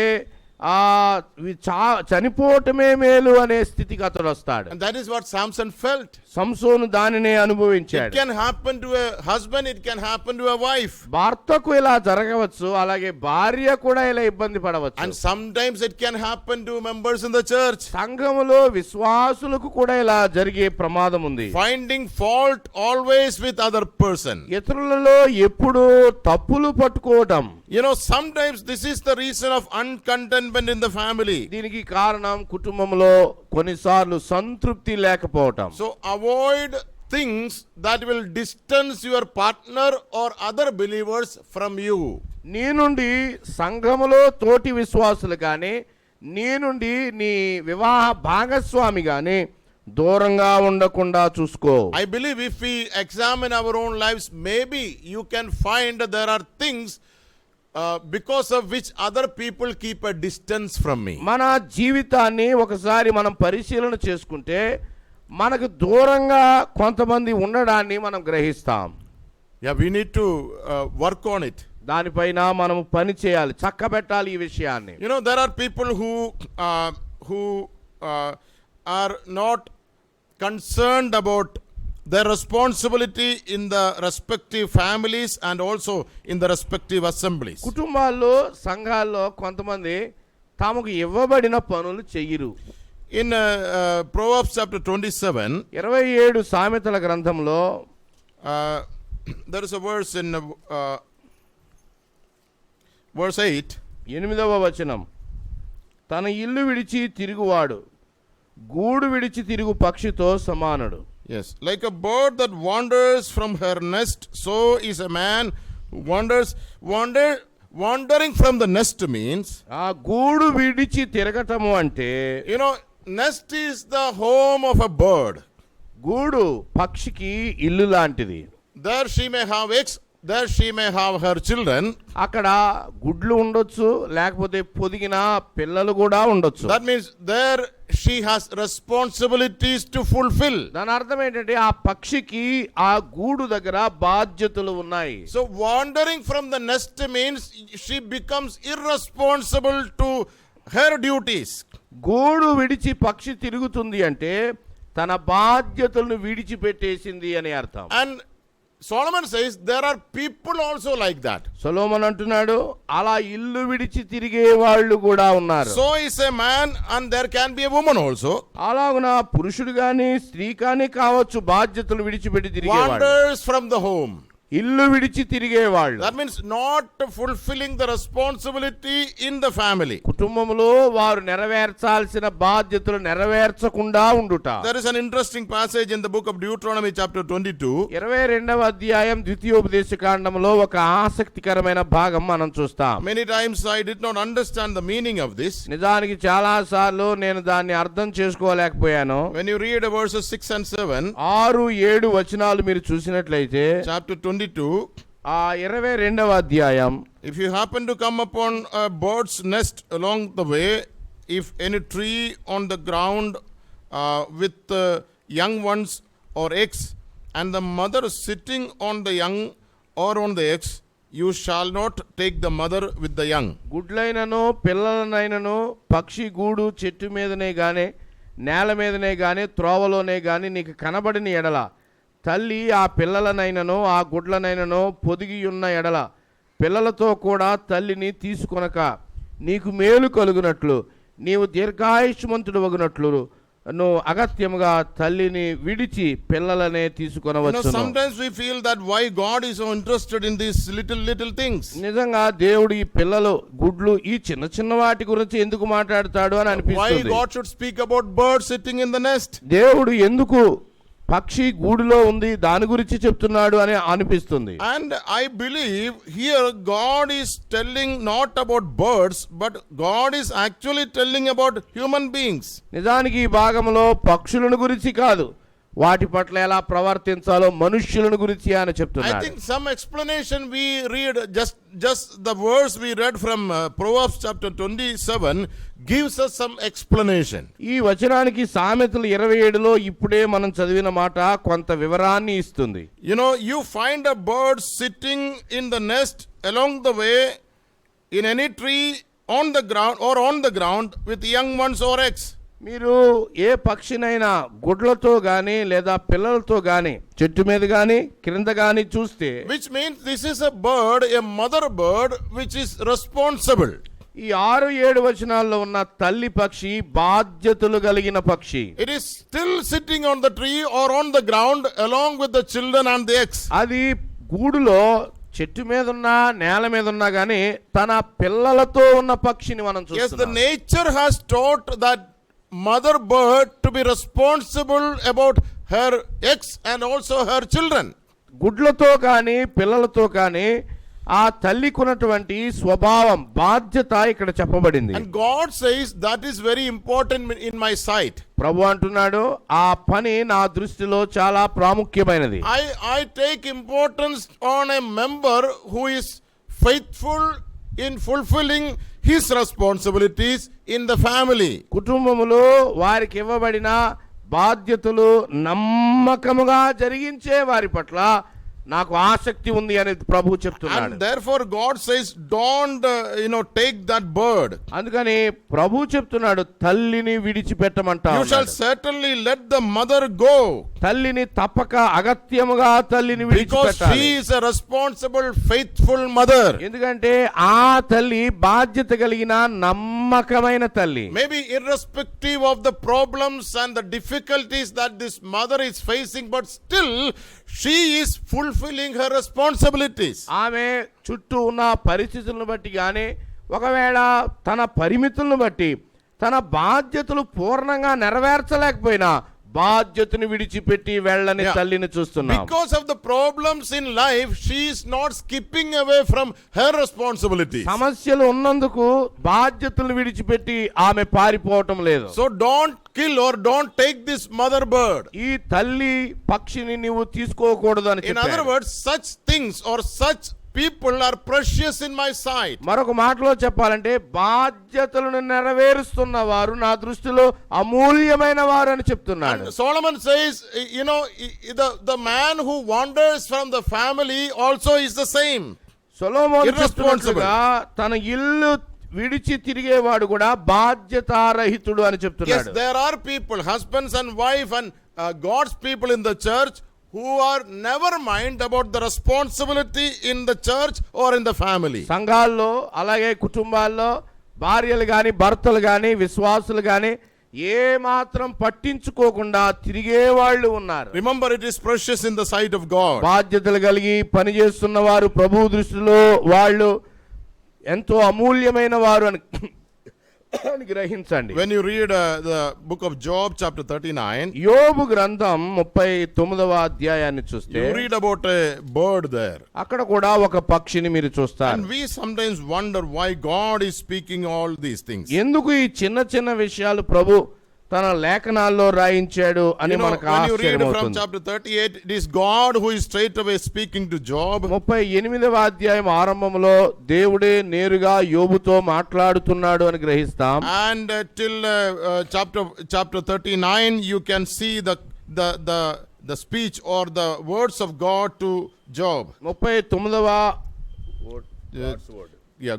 చనిపోవటమే మేలు అనే స్థితికి అతడు వస్తాడు. And that is what Samson felt. సంసోను దానినే It అనుభవించాడు. can happen to a husband, it can happen to a wife. భర్తకు ఇలా జరగవచ్చు, అలాగే భార్య కూడా ఇలా ఇబ్బంది పడవచ్చు. And sometimes it can happen to members in the church. సంఘములో విశ్వాసులకు కూడా ఇలా జరిగే ప్రమాదం ఉంది. Finding fault always with other person. ఇతరులలో ఎప్పుడు తప్పులు పట్టుకోవటం. You know, sometimes this is the reason of uncontentment in the family. దీనికి కారణం కుటుంబంలో కొన్నిసార్లు సంతృప్తి లేకపోవటం. So avoid things that will distance your partner or other believers from you. నీ నుండి సంఘములో తోటి విశ్వాసులు కానీ, నీ నుండి నీ వివాహ భాగస్వామి కానీ దూరంగా ఉండకుండా చూసుకో. I believe if we examine our own lives, maybe you can find that there are things because of which other people keep a distance from me. మన జీవితాన్ని ఒకసారి మనం పరిశీలన చేసుకుంటే మనకు దూరంగా కొంతమంది ఉండడాన్ని మనం గ్రహిస్తాం. Yeah, we need to work on it. దానిపైన మనం పని చేయాలి, చక్కబెట్టాలి ఈ విషయాన్ని. You know, there are people who are not concerned about their responsibility in the respective families and also in the respective assemblies. కుటుంబాల్లో సంఘాల్లో కొంతమంది తమకు ఇవ్వబడిన పనులు చెయ్యరు. In Proverbs chapter 27, 27 సామెతల గ్రంథంలో there is a verse in verse 8. 8వ వచనం, తన ఇల్లు విడిచి తిరుగువాడు గూడు విడిచి తిరుగు పక్షితో సమానుడు. Yes, like a bird that wanders from her nest, so is a man who wandering from the nest means, ఆ గూడు విడిచి తిరగటము అంటే, you know, nest is the home of a bird. గూడు పక్షికి ఇల్లు లాంటిది. There she may have eggs, there she may have her children. అక్కడ గుడ్లు ఉండొచ్చు, లేకపోతే పొదిగిన పిల్లలు కూడా ఉండొచ్చు. That means there she has responsibilities to fulfill. దాని అర్థం ఏంటంటే ఆ పక్షికి ఆ గూడు దగ్గర బాధ్యతలు ఉన్నాయి. So wandering from the nest means she becomes irresponsible to her duties. గూడు విడిచి పక్షి తిరుగుతుంది అంటే తన బాధ్యతలను విడిచిపెట్టేసింది అని అర్థం. And Solomon says there are people also like that. సొలొమోను అంటున్నాడు, అలా ఇల్లు విడిచి తిరిగే వాళ్ళు కూడా ఉన్నారు. So is a man and there can be a woman also. అలాగున పురుషుడు గాని స్త్రీ కానీ కావచ్చు బాధ్యతలు విడిచిపెట్టి తిరిగేవాళ్ళు. Wanders from the home. ఇల్లు విడిచి తిరిగేవాళ్ళు. That means not fulfilling the responsibility in the family. కుటుంబంలో వారు నెరవేర్చాల్సిన బాధ్యతలు నెరవేర్చకుండా ఉండుట. There is an interesting passage in the book of Deuteronomy chapter 22. 22వ అధ్యాయం ద్వితీయోపదేశకాండంలో ఒక ఆసక్తికరమైన భాగం మనం చూస్తాం. Many times I did not understand the meaning of this. నిజానికి చాలా సార్లు నేను దాన్ని అర్థం చేసుకోలేకపోయాను. When you read verses 6 and 7, 6-7 వచనాలు మీరు చూసినట్లయితే chapter 22, ఆ 22వ అధ్యాయం, if you happen to come upon a bird's nest along the way, if any tree on the ground with young ones or eggs, and the mother sitting on the young or on the eggs, you shall not take the mother with the young. గుడ్లైనను పిల్లలనైనను పక్షి గూడు చెట్టు మీదనే గాని నేల మీదనే గాని త్రోవలోనే గాని నీకు కనబడిన ఎడల తల్లి ఆ పిల్లలనైనను ఆ గుడ్లనైనను పొదిగి ఉన్న ఎడల పిల్లలతో కూడా తల్లిని తీసుకొనక నీకు మేలు కలుగునట్లు నీవు దీర్ఘాయుష్మంతుడు వగునట్లు నువ్వు అగత్యముగా తల్లిని విడిచి పిల్లలనే తీసుకొనవచ్చు. Sometimes we feel that why God is so interested in these little things. నిజంగా దేవుడు ఈ పిల్లలు గుడ్లు ఈ చిన్న చిన్న వాటి గురించి ఎందుకు మాట్లాడతాడు అని అనిపిస్తుంది. Why God should speak about birds sitting in the nest? దేవుడు ఎందుకు పక్షి గూడులో ఉంది దాని గురించి చెప్తున్నాడు అని అనిపిస్తుంది. And I believe here God is telling not about birds, but God is actually telling about human beings. నిజానికి ఈ భాగంలో పక్షులను గురించి కాదు, వాటి పట్ల ఎలా ప్రవర్తించాలో మనుష్యులను గురించి అని చెప్తున్నాడు. I think some explanation we read, just the verse we read from Proverbs chapter 27 gives us some explanation. ఈ వచనానికి సామెతలు 27లో ఇప్పుడే మనం చదివిన మాట కొంత వివరాన్ని ఇస్తుంది. You know, you find a bird sitting in the nest along the way in any tree on the ground or on the ground with young ones or eggs. మీరు ఏ పక్షినైనా గుడ్లతో గాని లేదా పిల్లలతో గాని చెట్టు మీద గాని క్రింద గాని చూస్తే, Which means this is a bird, a mother bird, which is responsible. ఈ 6-7 వచనాల్లో ఉన్న తల్లి పక్షి బాధ్యతలు కలిగిన పక్షి. It is still sitting on the tree or on the ground along with the children and the eggs. అది గూడులో చెట్టు మీద ఉన్నా నేల మీద ఉన్నా గానీ తన పిల్లలతో ఉన్న పక్షిని మనం Yes, the చూస్తున్నాం. nature has taught that mother bird to be responsible about her eggs and also her children. గుడ్లతో కానీ పిల్లలతో కానీ ఆ తల్లికున్నటువంటి స్వభావం బాధ్యత ఇక్కడ చెప్పబడింది. And God says that is very important in my sight. ప్రభు అంటున్నాడు ఆ పని నా దృష్టిలో చాలా ప్రాముఖ్యమైనది. I take importance on a member who is faithful in fulfilling his responsibilities in the family. కుటుంబములో వారికి ఇవ్వబడిన బాధ్యతలు నమ్మకముగా జరిగించే వారి పట్ల నాకు ఆసక్తి ఉంది అని ప్రభు చెప్తున్నాడు. And therefore God says don't take that bird. అందుకని ప్రభు చెప్తున్నాడు తల్లిని విడిచిపెట్టమంటాడు. You shall certainly let the mother go. తల్లిని తప్పక అగత్యముగా తల్లిని Because విడిచిపెట్టాలి. she is a responsible, faithful mother. ఎందుకంటే ఆ తల్లి బాధ్యత కలిగిన నమ్మకమైన తల్లి. Maybe irrespective of the problems and the difficulties that this mother is facing, but still she is fulfilling her responsibilities. ఆమె చుట్టూ ఉన్న పరిస్థితులను బట్టి గాని ఒకవేళ తన పరిమితులను బట్టి తన బాధ్యతలు పూర్ణంగా నెరవేర్చలేకపోయినా బాధ్యతను విడిచిపెట్టి వెళ్ళని తల్లిని చూస్తున్నాం. Because of the problems in life, she is not skipping away from her responsibilities. సమస్యలు ఉన్నందుకు బాధ్యతలను విడిచిపెట్టి ఆమె పారిపోవటం లేదు. So don't kill or don't take this mother bird. ఈ తల్లి పక్షిని నీవు తీసుకోకూడదు అని In other చెప్పాడు. words, such things or such people are precious in my sight. మరొక మాటలో చెప్పాలంటే బాధ్యతలను నెరవేరుస్తున్న వారు నా దృష్టిలో అమూల్యమైన వారు అని చెప్తున్నాడు. And Solomon says, the man who wanders from the family also is the same. సొలొమోను చెప్తున్నట్లుగా తన ఇల్లు విడిచి తిరిగేవాడు కూడా బాధ్యతారహితుడు అని Yes, చెప్తున్నాడు. there are people, husbands and wife and God's people in the church who are never mind about the responsibility in the church or in the family. సంఘాల్లో అలాగే కుటుంబాల్లో భార్యలు గాని భర్తలు గాని విశ్వాసులు గాని ఏ మాత్రం పట్టించుకోకుండా తిరిగే వాళ్ళు ఉన్నారు. Remember, it is precious in the sight of God. బాధ్యతలు కలిగి పనిచేస్తున్న వారు ప్రభు దృష్టిలో వాళ్ళు ఎంతో అమూల్యమైన వారు అని గ్రహించండి. When you read the book of Job chapter 39, యోబు గ్రంథం 39వ అధ్యాయాన్ని చూస్తే you read about a bird there. అక్కడ కూడా ఒక పక్షిని మీరు చూస్తారు. And we sometimes wonder why God is speaking all these things. ఎందుకు ఈ చిన్న చిన్న విషయాలు ప్రభు తన లేఖనాల్లో రాయించాడు అని మనకు When you read ఆశ్చర్యం from అవుతుంది. chapter 38, it is God who is straight away speaking to Job. 38వ అధ్యాయం ఆరంభంలో దేవుడే నేరుగా యోబుతో మాట్లాడుతున్నాడు అని గ్రహిస్తాం. And till chapter 39, you can see the speech or the words of God to Job.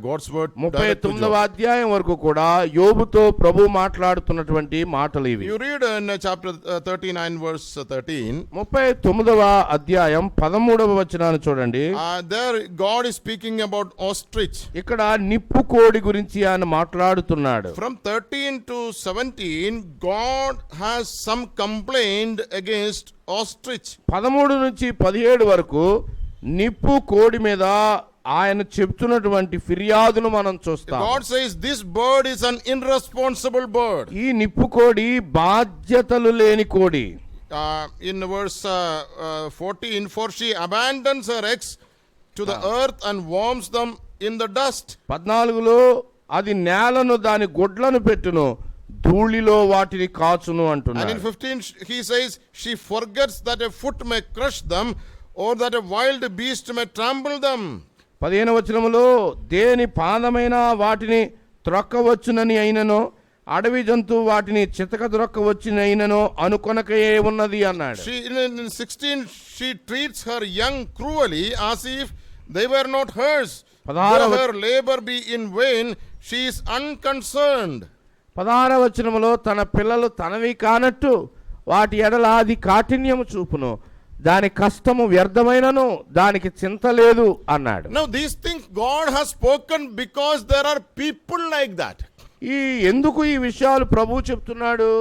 God's word. direct to 39వ Job. అధ్యాయం వరకు కూడా యోబుతో ప్రభు మాట్లాడుతున్నటువంటి మాటలు ఇవి. You read in chapter 39 verse 13. 39వ అధ్యాయం 13వ వచనాన్ని చూడండి. There God is speaking about ostrich. ఇక్కడ నిప్పు కోడి గురించి ఆయన మాట్లాడుతున్నాడు. From 13 to 17, God has some complaint against ostrich. 13 నుంచి 17 వరకు నిప్పు కోడి మీద ఆయన చెప్తున్నటువంటి ఫిర్యాదును మనం చూస్తాం. God says this bird is an irresponsible bird. ఈ నిప్పు కోడి బాధ్యతలు లేని కోడి. In verse 14, for she abandons her eggs to the earth and warms them in the dust. 14లో అది నేలను దాని గుడ్లను పెట్టును ధూళిలో వాటిని కాచును And in అంటున్నాడు. 15 he says she forgets that a foot may crush them or that a wild beast may trample them. 15వ వచనములో దేని పాదమైన వాటిని త్రొక్కవచ్చునని అయినను అడవి జంతువు వాటిని చితక ద్రొక్కవచ్చునైనను అనుకొనకయే ఉన్నది అన్నాడు. In 16 she treats her young cruelly as if they were not hers. though her labor be in vain, she is unconcerned. 16వ వచనములో తన పిల్లలు తనవి కానట్టు వాటి ఎడల అది కాఠిన్యము చూపును, దాని కష్టము వ్యర్థమైనను దానికి చింత లేదు అన్నాడు. Now these things God has spoken because there are people like that. ఎందుకు ఈ విషయాలు ప్రభు చెప్తున్నాడు?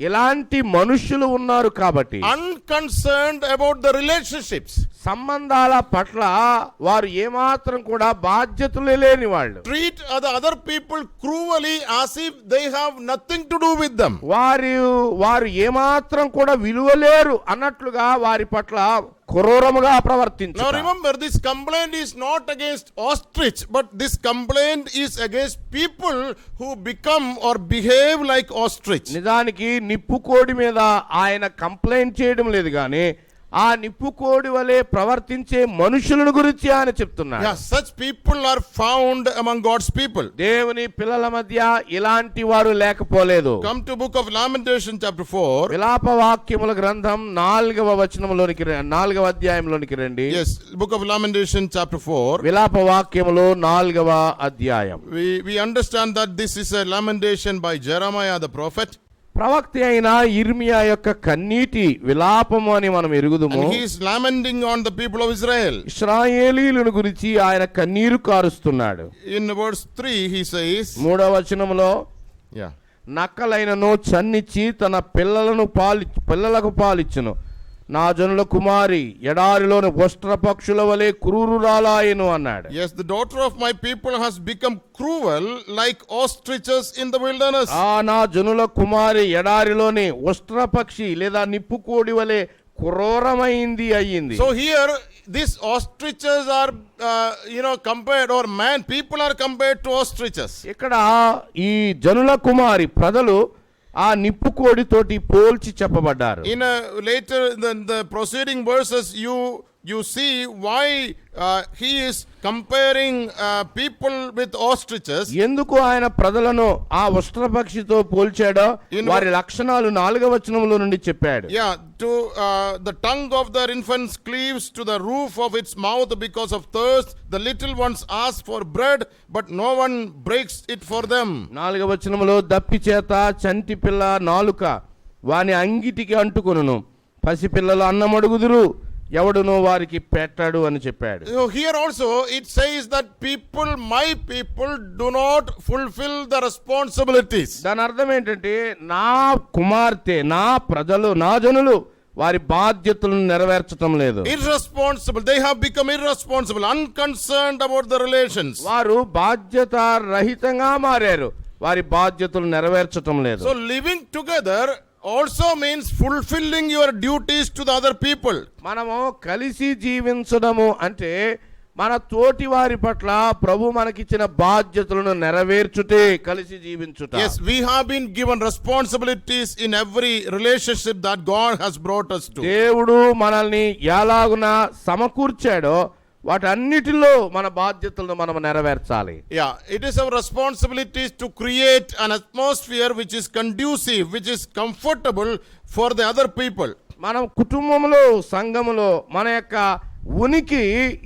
ఎలాంటి మనుష్యులు ఉన్నారు కాబట్టి. Unconcerned about the relationships. సంబంధాల పట్ల వారు ఏమాత్రం కూడా బాధ్యతలు లేని వాళ్ళు. Treat the other people cruelly as if they have nothing to do with them. వారు ఏమాత్రం కూడా విలువలేరు అన్నట్లుగా వారి పట్ల క్రూరముగా ప్రవర్తించారు. Now remember, this complaint is not against ostrich, but this complaint is against people who become or behave like ostrich. నిజానికి నిప్పుకోడి మీద ఆయన కంప్లైంట్ చేయడం లేదు కానీ ఆ నిప్పుకోడి వలె ప్రవర్తించే మనుషులను గురించి ఆయన చెప్తున్నాడు. Yeah, such people are found among God's people. దేవుని పిల్లల మధ్య ఇలాంటి వారు లేకపోలేదు. Come to book of Lamentation chapter 4. విలాప వాక్యముల గ్రంథం 4వ వచనంలోనికి 4వ అధ్యాయంలోనికి రండి. Yes, book of Lamentation chapter 4. విలాప వాక్యములు 4వ అధ్యాయం. We understand that this is a lamentation by Jeremiah the prophet. ప్రవక్త అయిన ఇర్మియా యొక్క కన్నీటి విలాపము అని మనం ఎరుగుదుము. And he is lamenting on the people of Israel. ఇశ్రాయేలీయులను గురించి ఆయన కన్నీరు కారుస్తున్నాడు. In verse 3 he says, 3వ వచనములో, yeah, నక్కలైనను చన్నిచ్చి తన పిల్లలకు పాలిచ్చును, నా జనుల కుమారి ఎడారిలోని వస్త్రపక్షుల వలె క్రూరురాలాయను అన్నాడు. Yes, the daughter of my people has become cruel like ostriches in the wilderness. నా జనుల కుమారి ఎడారిలోని వస్త్రపక్షి లేదా నిప్పుకోడి వలె క్రూరమైంది అయ్యింది. So here these ostriches are compared, or people are compared to ostriches. ఇక్కడ ఈ జనుల కుమారి ప్రజలు ఆ నిప్పుకోడి తోటి పోల్చి చెప్పబడ్డారు. In later the preceding verses you see why he is comparing people with ostriches. ఎందుకు ఆయన ప్రజలను ఆ వస్త్రపక్షితో పోల్చాడో వారి లక్షణాలు 4వ వచనంలో నుండి చెప్పాడు. Yeah, to the tongue of their infants cleaves to the roof of its mouth because of thirst. The little ones ask for bread, but no one breaks it for them. 4వ వచనంలో దప్పి చేత చంటి పిల్ల నాలుక వాని అంగిటికి అంటుకొనును, పసిపిల్లలు అన్నమడుగుదురు, ఎవడునో వారికి పెట్టాడు అని చెప్పాడు. So here also it says that my people do not fulfill the responsibilities. దాని అర్థం ఏంటంటే నా కుమార్తె, నా ప్రజలు, నా జనులు వారి బాధ్యతలను నెరవేర్చడం లేదు. Irresponsible, they have become irresponsible, unconcerned about the relations. వారు బాధ్యత రహితంగా మారారు, వారి బాధ్యతలు నెరవేర్చడం లేదు. So living together also means fulfilling your duties to the other people. మనము కలిసి జీవించడము అంటే మన తోటి వారి పట్ల ప్రభు మనకిచ్చిన బాధ్యతలను నెరవేర్చుటే కలిసి జీవించుట. Yes, we have been given responsibilities in every relationship that God has brought us to. దేవుడు మనల్ని ఎలాగున సమకూర్చాడో వాటన్నిటిలో మన బాధ్యతలను మనం నెరవేర్చాలి. Yeah, it is our responsibilities to create an atmosphere which is conducive, which is comfortable for the other people. మనం కుటుంబంలో, సంఘములో మన యొక్క ఉనికి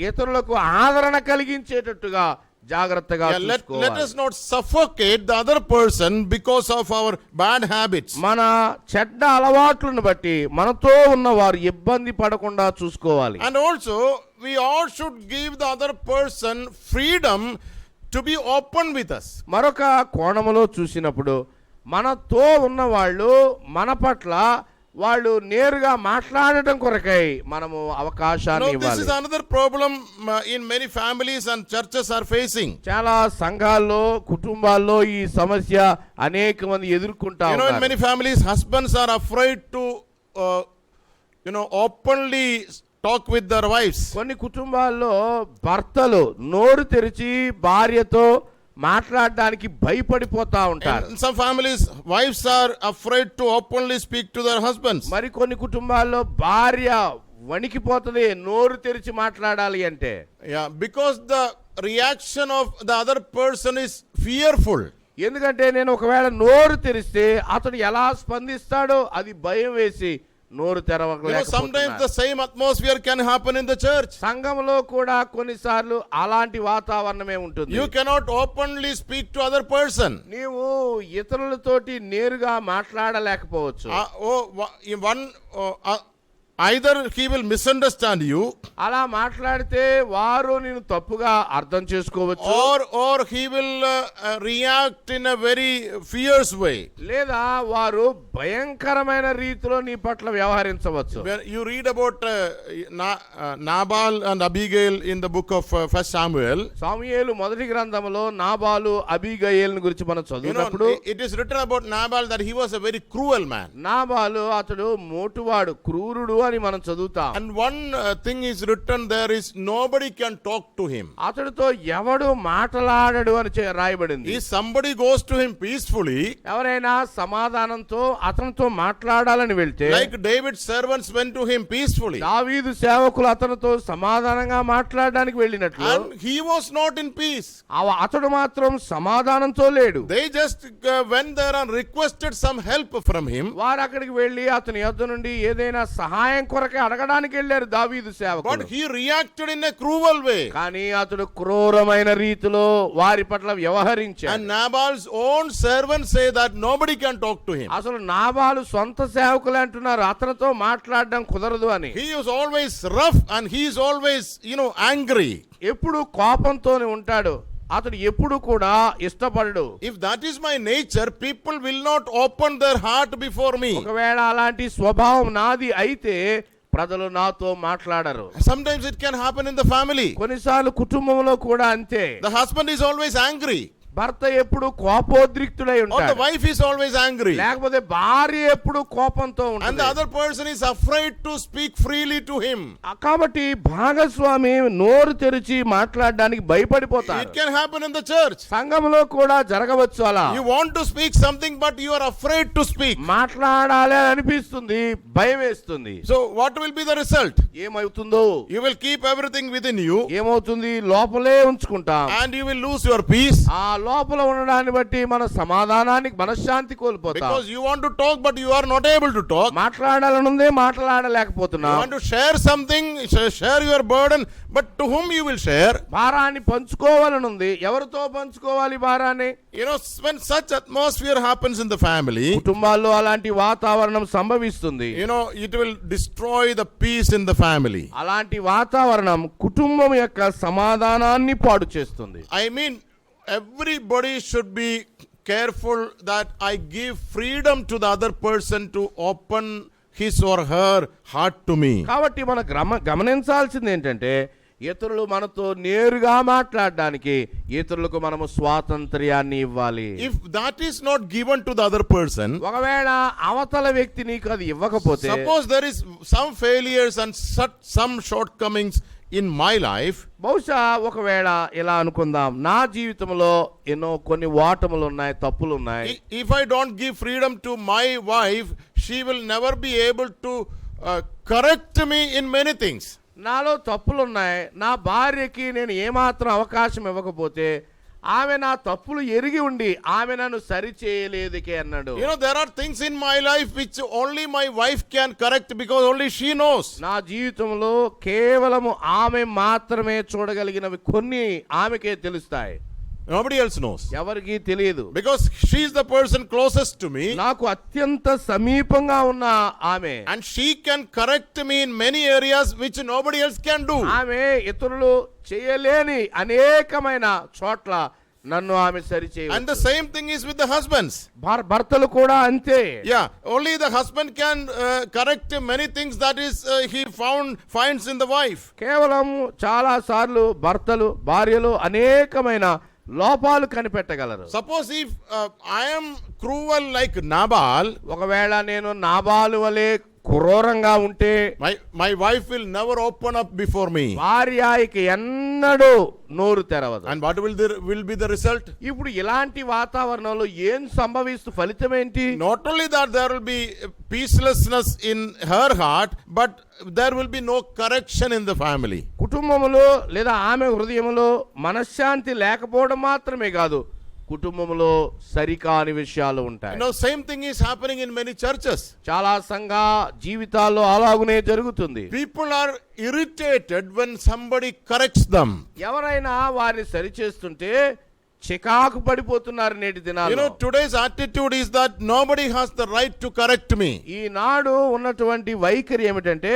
ఇతరులకు ఆదరణ కలిగించేటట్టుగా జాగ్రత్తగా చూసుకోవాలి. Let us not suffocate the other person because of our bad habits. మన చెడ్డ అలవాట్లను బట్టి మనతో ఉన్న వారు ఇబ్బంది పడకుండా చూసుకోవాలి. And also we all should give the other person freedom to be open with us. మరొక కోణములో చూసినప్పుడు మనతో ఉన్న వాళ్ళు మన పట్ల వాళ్ళు నేరుగా మాట్లాడటం కొరకై మనము అవకాశాన్ని ఇవ్వాలి. This is another problem in many families and churches are facing. చాలా సంఘాల్లో, కుటుంబాల్లో ఈ సమస్య అనేక మంది ఎదుర్కొంటా ఉన్నారు. In many families husbands are afraid to openly talk with their wives. కొన్ని కుటుంబాల్లో భర్తలు నోరు తెరిచి భార్యతో మాట్లాడడానికి భయపడిపోతా ఉంటారు. In some families wives are afraid to openly speak to their husbands. మరి కొన్ని కుటుంబాల్లో భార్య వణికిపోతది నోరు తెరిచి మాట్లాడాలి అంటే. Yeah, because the reaction of the other person is fearful. ఎందుకంటే నేను ఒకవేళ నోరు తెరిస్తే అతడు ఎలా స్పందిస్తాడో అది భయం వేసి నోరు You know, sometimes తెరవలేకపోతున్నారు. the same atmosphere can happen in the church. సంఘంలో కూడా కొన్నిసార్లు అలాంటి వాతావరణమే ఉంటుంది. You cannot openly speak to other person. నీవు ఇతరులతోటి నేరుగా మాట్లాడలేకపోవచ్చు. Either he will misunderstand you, అలా మాట్లాడితే వారు నేను తప్పుగా అర్థం చేసుకోవచ్చు, or he will react in a very fierce way. లేదా వారు భయంకరమైన రీతిలో నీ పట్ల వ్యవహరించవచ్చు. When you read about Nabal and Abigail in the book of 1 Samuel, సమూయేలు మొదటి గ్రంథంలో నాబాలు అబీగయీలను గురించి మనం చదివినప్పుడు it is written about Nabal that he was a very cruel man. నాబాలు అతడు మోటువాడు, క్రూరుడు అని మనం చదువుతాం. And one thing is written there is nobody can talk to him. అతడితో ఎవడు మాట్లాడడు అని రాయబడింది. If somebody goes to him peacefully, ఎవరైనా సమాధానంతో అతనితో మాట్లాడాలని వెళ్తే, like David's servants went to him peacefully, దావీదు సేవకులు అతనితో సమాధానంగా మాట్లాడడానికి వెళ్ళినట్లు, and he was not in peace. అతడు మాత్రం సమాధానంతో లేడు. They just went there and requested some help from him. వారు అక్కడికి వెళ్ళి అతని యొద్ద నుండి ఏదైనా సహాయం కొరకే అడగడానికి వెళ్ళారు దావీదు సేవకులు. But he reacted in a cruel way. కానీ అతడు క్రూరమైన రీతిలో వారి పట్ల వ్యవహరించాడు. And Nabal's own servants say that nobody can talk to him. అసలు నాబాలు సొంత సేవకులు అంటున్నారు అతనితో మాట్లాడడం కుదరదు అని. He is always rough and he is always, angry. ఎప్పుడు కోపంతోనే ఉంటాడు, అతడు ఎప్పుడు కూడా ఇష్టపడడు. If that is my nature, people will not open their heart before me. ఒకవేళ అలాంటి స్వభావం నాది అయితే ప్రజలు నాతో మాట్లాడరు. Sometimes it can happen in the family. కొన్నిసార్లు కుటుంబంలో కూడా అంతే. The husband is always angry. భర్త ఎప్పుడు కోపోద్రిక్తుడై Or the ఉంటాడు, wife is always angry. లేకపోతే భార్య ఎప్పుడు కోపంతో And the ఉంటుంది. other person is afraid to speak freely to him. కాబట్టి భాగస్వామి నోరు తెరిచి మాట్లాడడానికి భయపడిపోతారు. It can happen in the church. సంఘంలో కూడా జరగవచ్చు అలా. You want to speak something but you are afraid to speak. మాట్లాడాలి అని అనిపిస్తుంది, భయం వేస్తుంది. So what will be the result? ఏమవుతుందో, You will keep everything within you ఏమవుతుంది, లోపలే ఉంచుకుంటాం. and you will lose your peace. ఆ లోపల ఉండడాన్ని బట్టి మన సమాధానానికి మనశ్శాంతి కోల్పోతాం. Because you want to talk but you are not able to talk. మాట్లాడాలనుందే You మాట్లాడలేకపోతున్నాం. want to share something, share your burden, but to whom you will share? భారాన్ని పంచుకోవాలనుంది, ఎవరితో పంచుకోవాలి భారాన్ని? When such atmosphere happens in the family, కుటుంబాల్లో అలాంటి వాతావరణం సంభవిస్తుంది. it will destroy the peace in the family. అలాంటి వాతావరణం కుటుంబం యొక్క సమాధానాన్ని పాడు చేస్తుంది. I mean, everybody should be careful that I give freedom to the other person to open his or her heart to me. కాబట్టి మనం గమనించాల్సింది ఏంటంటే, ఇతరులు మనతో నేరుగా మాట్లాడడానికి ఇతరులకు మనము స్వాతంత్ర్యాన్ని ఇవ్వాలి. If that is not given to the other person, ఒకవేళ అవతల వ్యక్తి నీకు అది ఇవ్వకపోతే, suppose there is some failures and some shortcomings in my life, బహుశా ఒకవేళ ఇలా అనుకుందాం, నా జీవితంలో కొన్ని ఓటములు ఉన్నాయి, తప్పులు ఉన్నాయి. if I don't give freedom to my wife, she will never be able to correct me in many things. నాలో తప్పులున్నాయి, నా భార్యకి నేను ఏమాత్రం అవకాశం ఇవ్వకపోతే ఆమె నా తప్పులు ఎరిగి ఉండి ఆమె నన్ను సరి చేయలేదుకే అన్నాడు. There are things in my life which only my wife can correct because only she knows. నా జీవితంలో కేవలము ఆమె మాత్రమే చూడగలిగినవి కొన్ని ఆమెకే తెలుస్తాయి, Nobody else knows. ఎవరికి తెలియదు. Because she is the person closest to me. నాకు అత్యంత సమీపంగా ఉన్న ఆమె. And she can correct me in many areas which nobody else can do. ఆమె ఇతరులు చేయలేని అనేకమైన చోట్ల నన్ను ఆమె సరి చేయవచ్చు. And the same thing is with the husbands. భర్తలు కూడా అంతే. Yeah, only the husband can correct many things that is he finds in the wife. కేవలం చాలా సార్లు భర్తలు భార్యలు అనేకమైన లోపాలు కనిపెట్టగలరు. Suppose if I am cruel like Nabal, ఒకవేళ నేను నాబాలు వలె క్రూరంగా ఉంటే my wife will never open up before me. భార్యకి ఎన్నడూ నోరు తెరవదు. And what will be the result? ఇప్పుడు ఇలాంటి వాతావరణంలో ఏం సంభవిస్తూ ఫలితం ఏంటి? Not only that there will be peacelessness in her heart, but there will be no correction in the family. కుటుంబములో లేదా ఆమె హృదయములో మనశ్శాంతి లేకపోవడం మాత్రమే కాదు, కుటుంబంలో సరికాని విషయాలు ఉంటాయి. You know, same thing is happening in many churches. చాలా సంఘ జీవితాల్లో అలాగునే జరుగుతుంది. People are irritated when somebody corrects them. ఎవరైనా వారిని సరిచేస్తుంటే చికాకు పడిపోతున్నారు నేటి You దినాల్లో. know, today's attitude is that nobody has the right to correct me. ఈనాడు ఉన్నటువంటి వైఖరి ఏమిటంటే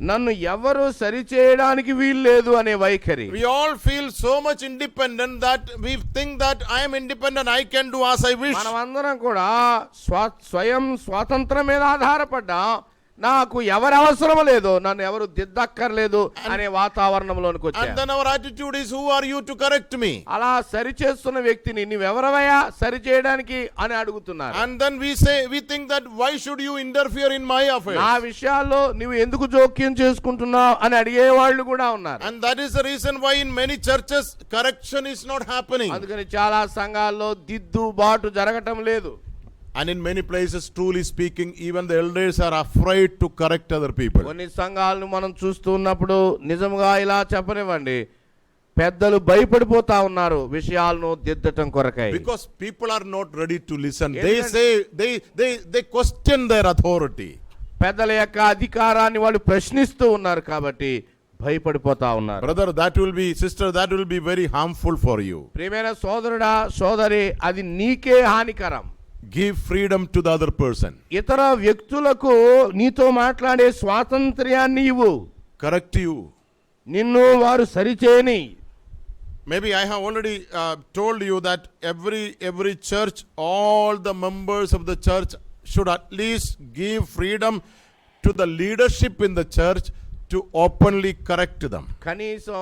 నన్ను ఎవరు సరిచేయడానికి వీల్లేదు అనే వైఖరి. We all feel so much independent that we think that I am independent, I can do as I wish. మనమందరం కూడా స్వయం స్వాతంత్రం మీద ఆధారపడ్డా నాకు ఎవరు అవసరం లేదు, నన్ను ఎవరు దిద్దక్కర్లేదు అనే వాతావరణంలోనికి And వచ్చాను. then our attitude is, who are you to correct me? అలా సరిచేస్తున్న వ్యక్తిని నువ్వెవరవయ్యా సరి చేయడానికి అని అడుగుతున్నారు. And then we think that why should you interfere in my affairs? నా విషయాల్లో నువ్వు ఎందుకు జోక్యం చేసుకుంటున్నావు అని అడిగే వాళ్ళు కూడా ఉన్నారు. And that is the reason why in many churches correction is not happening. అందుకని చాలా సంఘాల్లో దిద్దుబాటు జరగటం లేదు. And in many places, truly speaking, even the elders are afraid to correct other people. కొన్ని సంఘాలను మనం చూస్తూ ఉన్నప్పుడు నిజంగా ఇలా చెప్పనివ్వండి, పెద్దలు భయపడిపోతా ఉన్నారు విషయాలను దిద్దటం కొరకై. Because people are not ready to listen. They say, they question their authority. పెద్దల యొక్క అధికారాన్ని వాళ్ళు ప్రశ్నిస్తూ ఉన్నారు కాబట్టి భయపడిపోతా ఉన్నారు. Brother, sister, that will be very harmful for you. ప్రియమైన సోదరుడా సోదరి, అది నీకే హానికరం. Give freedom to the other person. ఇతర వ్యక్తులకు నీతో మాట్లాడే స్వాతంత్ర్యాన్ని ఇవ్వు. Correct you. నిన్ను వారు సరిచేయని. Maybe I have already told you that every church, all the members of the church should at least give freedom to the leadership in the church to openly correct them. కనీసం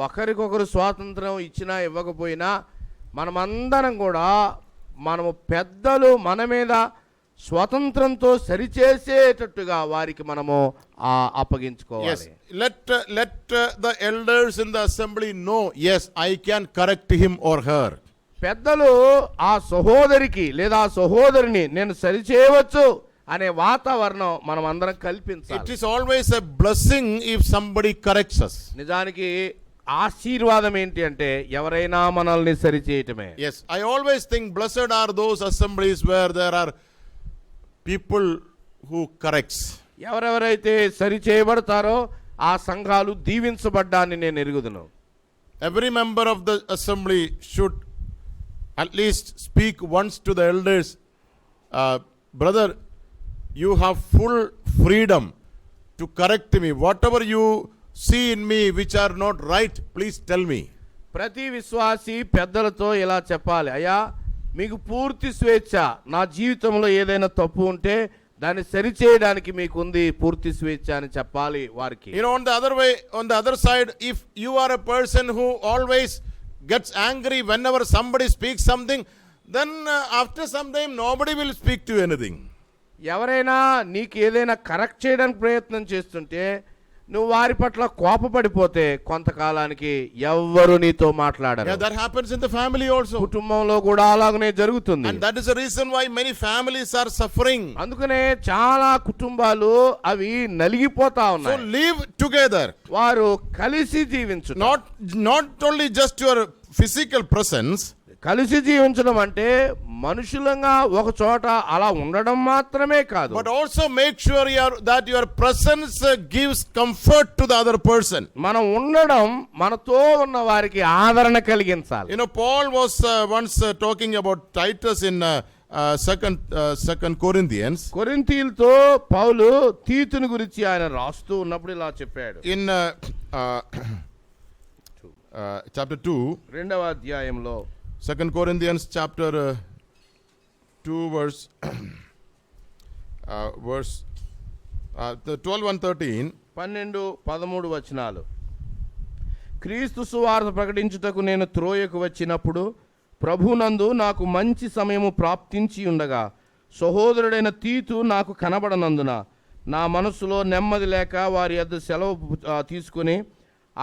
ఒకరికొకరు స్వాతంత్రం ఇచ్చినా ఇవ్వకపోయినా మనమందరం కూడా మనము పెద్దలు మన మీద స్వతంత్రంతో సరిచేసేటట్టుగా వారికి మనము అప్పగించుకోవాలి. Yes, let the elders in the assembly know, yes, I can correct him or her. పెద్దలు ఆ సహోదరికి లేదా ఆ సహోదరిని నేను సరిచేయవచ్చు అనే వాతావరణం మనం అందరం కల్పించాలి. It is always a blessing if somebody corrects us. నిజానికి ఆశీర్వాదం ఏంటి అంటే ఎవరైనా మనల్ని సరిచేయటమే. Yes, I always think blessed are those assemblies where there are people who corrects. ఎవరెవరైతే సరిచేయబడతారో ఆ సంఘాలు దీవించబడ్డాన్ని నేను ఎరుగుదును. Every member of the assembly should at least speak once to the elders, brother, you have full freedom to correct me. Whatever you see in me which are not right, please tell me. ప్రతి విశ్వాసి పెద్దలతో ఇలా చెప్పాలి, అయ్యా మీకు పూర్తి స్వేచ్ఛ, నా జీవితంలో ఏదైనా తప్పు ఉంటే దాన్ని సరిచేయడానికి మీకు ఉంది పూర్తి స్వేచ్ఛ అని చెప్పాలి వారికి. You know, on the other side, if you are a person who always gets angry whenever somebody speaks something, then after some time nobody will speak to you anything. ఎవరైనా నీకు ఏదైనా కరెక్ట్ చేయడానికి ప్రయత్నం చేస్తుంటే నువ్వు వారి పట్ల కోపపడిపోతే కొంతకాలానికి ఎవ్వరు నీతో మాట్లాడరు. Yeah, that happens in the family also. కుటుంబంలో కూడా అలాగనే జరుగుతుంది. And that is the reason why many families are suffering. అందుకనే చాలా కుటుంబాలు అవి నలిగిపోతా So ఉన్నాయి. live together. వారు కలిసి జీవించు. Not only just your physical presence. కలిసి జీవించడం అంటే మనుషులంగా ఒక చోట అలా ఉండడం మాత్రమే కాదు, but also make sure that your presence gives comfort to the other person. మనం ఉండడం మనతో ఉన్న వారికి ఆదరణ కలిగించాలి. You know, Paul was once talking about Titus in second Corinthians. కొరింథీయులతో పౌలు తీతుని గురించి ఆయన రాస్తూ ఉన్నప్పుడు ఇలా చెప్పాడు. In chapter 2, రెండవ అధ్యాయంలో 2 Corinthians chapter 2 verse 12 and 13. 12-13 వచనాలు. క్రీస్తు సువార్త ప్రకటించుటకు నేను త్రోయకు వచ్చినప్పుడు ప్రభునందు నాకు మంచి సమయము ప్రాప్తించి ఉండగా సహోదరుడైన తీతు నాకు కనబడనందున నా మనసులో నెమ్మది లేక వారి యొద్ద సెలవు తీసుకుని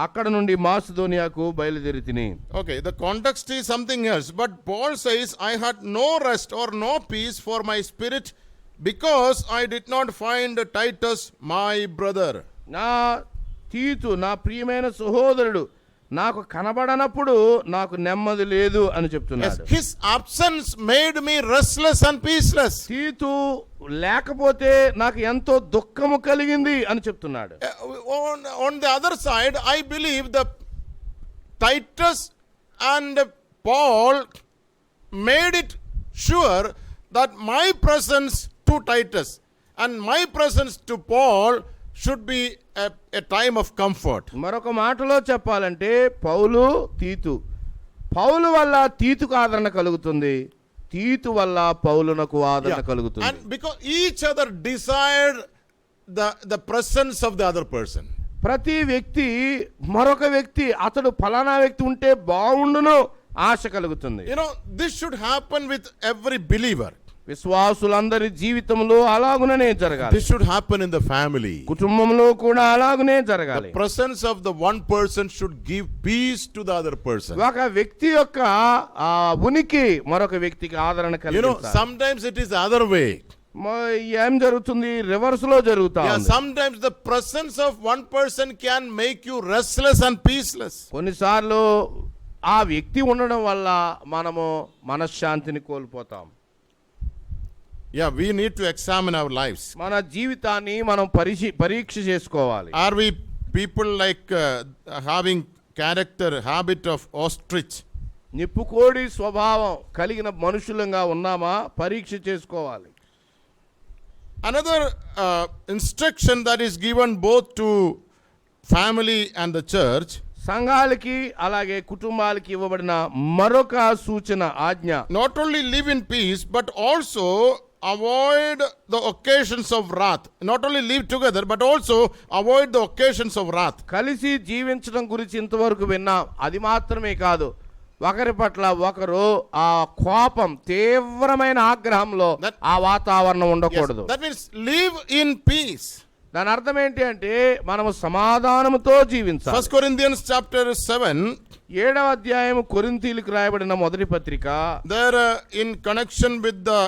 అక్కడ నుండి మాసిదోనియాకు బయలుదేరి తిని. Okay, the context is something else, but Paul says, I had no rest or no peace for my spirit because I did not find Titus my brother. నా తీతు నా ప్రియమైన సహోదరుడు నాకు కనబడనప్పుడు నాకు నెమ్మది లేదు అని Yes, చెప్తున్నాడు. his absence made me restless and peaceless. తీతు లేకపోతే నాకు ఎంతో దుఃఖము కలిగింది అని చెప్తున్నాడు. On the other side, I believe the Titus and Paul made it sure that my presence to Titus and my presence to Paul should be a time of comfort. మరొక మాటలో చెప్పాలంటే పౌలు తీతు, పౌలు వల్ల తీతుకు ఆదరణ కలుగుతుంది, తీతు వల్ల పౌలునకు ఆదరణ కలుగుతుంది. And because each other desired the presence of the other person. ప్రతి వ్యక్తి మరొక వ్యక్తి అతడు ఫలానా వ్యక్తి ఉంటే బాగుండును ఆశ కలుగుతుంది. You know, this should happen with every believer. విశ్వాసులందరి జీవితంలో అలాగుననే జరగాలి. This should happen in the family. కుటుంబంలో కూడా అలాగునే జరగాలి. The presence of the one person should give peace to the other person. ఒక వ్యక్తి యొక్క ఉనికి మరొక వ్యక్తికి ఆదరణ You know, కలిగించాలి. sometimes it is the other way. ఏం జరుగుతుంది, రివర్స్ లో జరుగుతా Yeah, ఉంది. sometimes the presence of one person can make you restless and peaceless. కొన్నిసార్లు ఆ వ్యక్తి ఉండడం వల్ల మనము మనశ్శాంతిని కోల్పోతాం. Yeah, we need to examine our lives. మన జీవితాన్ని మనం పరీక్ష చేసుకోవాలి. Are we people like having character, habit of ostrich? నిప్పుకోడి స్వభావం కలిగిన మనుషులంగా ఉన్నామా పరీక్ష చేసుకోవాలి. Another instruction that is given both to family and the church, సంఘాలకి అలాగే కుటుంబాలకి ఇవ్వబడిన మరొక సూచన ఆజ్ఞ, not only live in peace but also avoid the occasions of wrath. Not only live together but also avoid the occasions of wrath. కలిసి జీవించడం గురించి ఇంతవరకు విన్నాం. అది మాత్రమే కాదు, ఒకరి పట్ల ఒకరు ఆ కోపం తీవ్రమైన ఆగ్రహంలో ఆ వాతావరణం ఉండకూడదు. That means live in peace. దాని అర్థం ఏంటి అంటే మనము సమాధానముతో జీవించాలి. 1 Corinthians chapter 7, 7వ అధ్యాయం కొరింథీయులకు రాయబడిన మొదటి పత్రిక, there in connection with the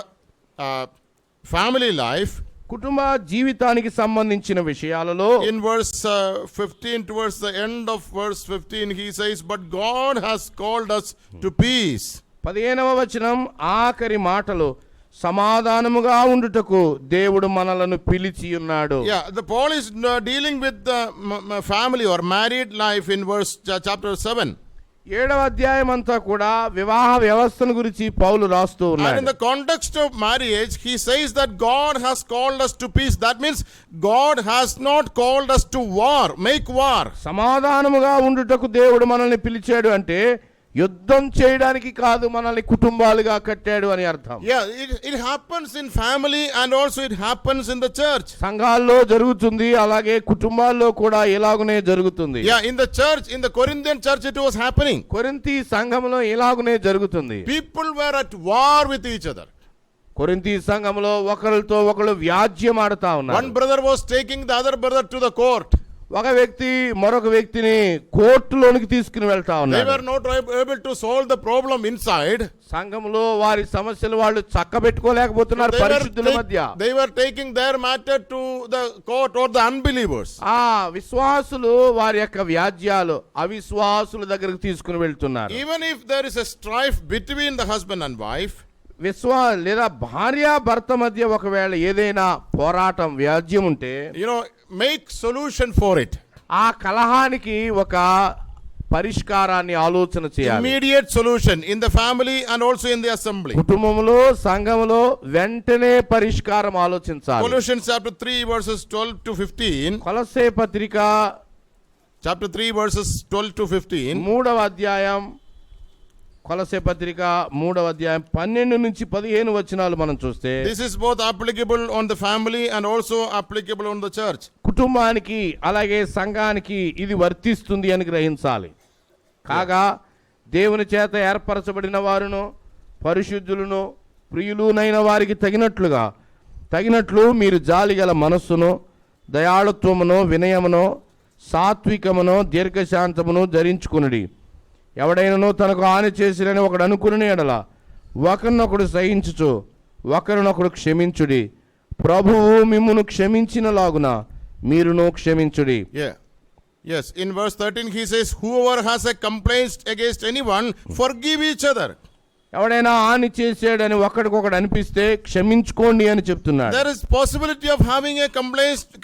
family life, కుటుంబ జీవితానికి సంబంధించిన విషయాలలో in verse 15 towards the end of verse 15 he says, but God has called us to peace. 15వ వచనం ఆఖరి మాటలు, సమాధానముగా ఉండుటకు దేవుడు మనలను పిలిచి ఉన్నాడు. Yeah, the Paul is dealing with the family or married life in verse chapter 7. 7వ అధ్యాయం అంతా కూడా వివాహ వ్యవస్థను గురించి పౌలు రాస్తూ And in ఉన్నాడు. the context of marriage, he says that God has called us to peace. That means God has not called us to war, make war. సమాధానముగా ఉండుటకు దేవుడు మనల్ని పిలిచాడు అంటే యుద్ధం చేయడానికి కాదు, మనల్ని కుటుంబాలుగా కట్టాడు అని అర్థం. Yeah, it happens in family and also it happens in the church. సంఘాల్లో జరుగుతుంది, అలాగే కుటుంబాల్లో కూడా ఇలాగునే జరుగుతుంది. Yeah, in the church, in the Corinthian church it was happening. కొరింథీ సంఘంలో ఇలాగునే జరుగుతుంది. People were at war with each other. కొరింథీ సంఘంలో ఒకరితో ఒకరు వ్యాజ్యం ఆడుతా One ఉన్నారు. brother was taking the other brother to the court. ఒక వ్యక్తి మరొక వ్యక్తిని కోర్టులోనికి తీసుకుని వెళ్తా They ఉన్నారు. were not able to solve the problem inside. సంఘంలో వారి సమస్యలు వాళ్ళు చక్కబెట్టుకోలేకపోతున్నారు పరిశుద్ధుల మధ్య. They were taking their matter to the court or the unbelievers. ఆ విశ్వాసులు వారి యొక్క వ్యాజ్యాలు అవిశ్వాసుల దగ్గరకు తీసుకుని వెళ్తున్నారు. Even if there is a strife between the husband and wife, లేదా భార్య భర్త మధ్య ఒకవేళ ఏదైనా పోరాటం వ్యాజ్యం ఉంటే, make solution for it. ఆ కలహానికి ఒక పరిష్కారాన్ని ఆలోచన చేయాలి. Immediate solution in the family and also in the assembly. కుటుంబంలో సంఘంలో వెంటనే పరిష్కారం ఆలోచించాలి. Colossians chapter 3 verses 12 to 15. కొలస్సే పత్రిక Chapter 3 verses 12 to 15. 3వ అధ్యాయం, కొలస్సే పత్రిక 3వ అధ్యాయం 12 నుంచి 15 వచనాలు మనం చూస్తే, This is both applicable on the family and also applicable on the church. కుటుంబానికి అలాగే సంఘానికి ఇది వర్తిస్తుంది అని గ్రహించాలి. కాగా దేవుని చేత ఏర్పరచబడిన వారును పరిశుద్ధులను ప్రియులునైన వారికి తగినట్లు మీరు జాలిగల మనస్సును దయాళుత్వమును వినయమును సాత్వికమును దీర్ఘశాంతమును ధరించుకునుడి. ఎవడైనను తనకు హాని చేసిరని ఒకడు అనుకుని ఎడల ఒకరినొకడు సహించుచు ఒకరినొకడు Yes, in verse 13 he says, whoever has a complaint against anyone, forgive each other. ఎవడైనా హాని చేసాడని ఒకడికొకడు అనిపిస్తే క్షమించుకోండి అని చెప్తున్నాడు. There is possibility of having a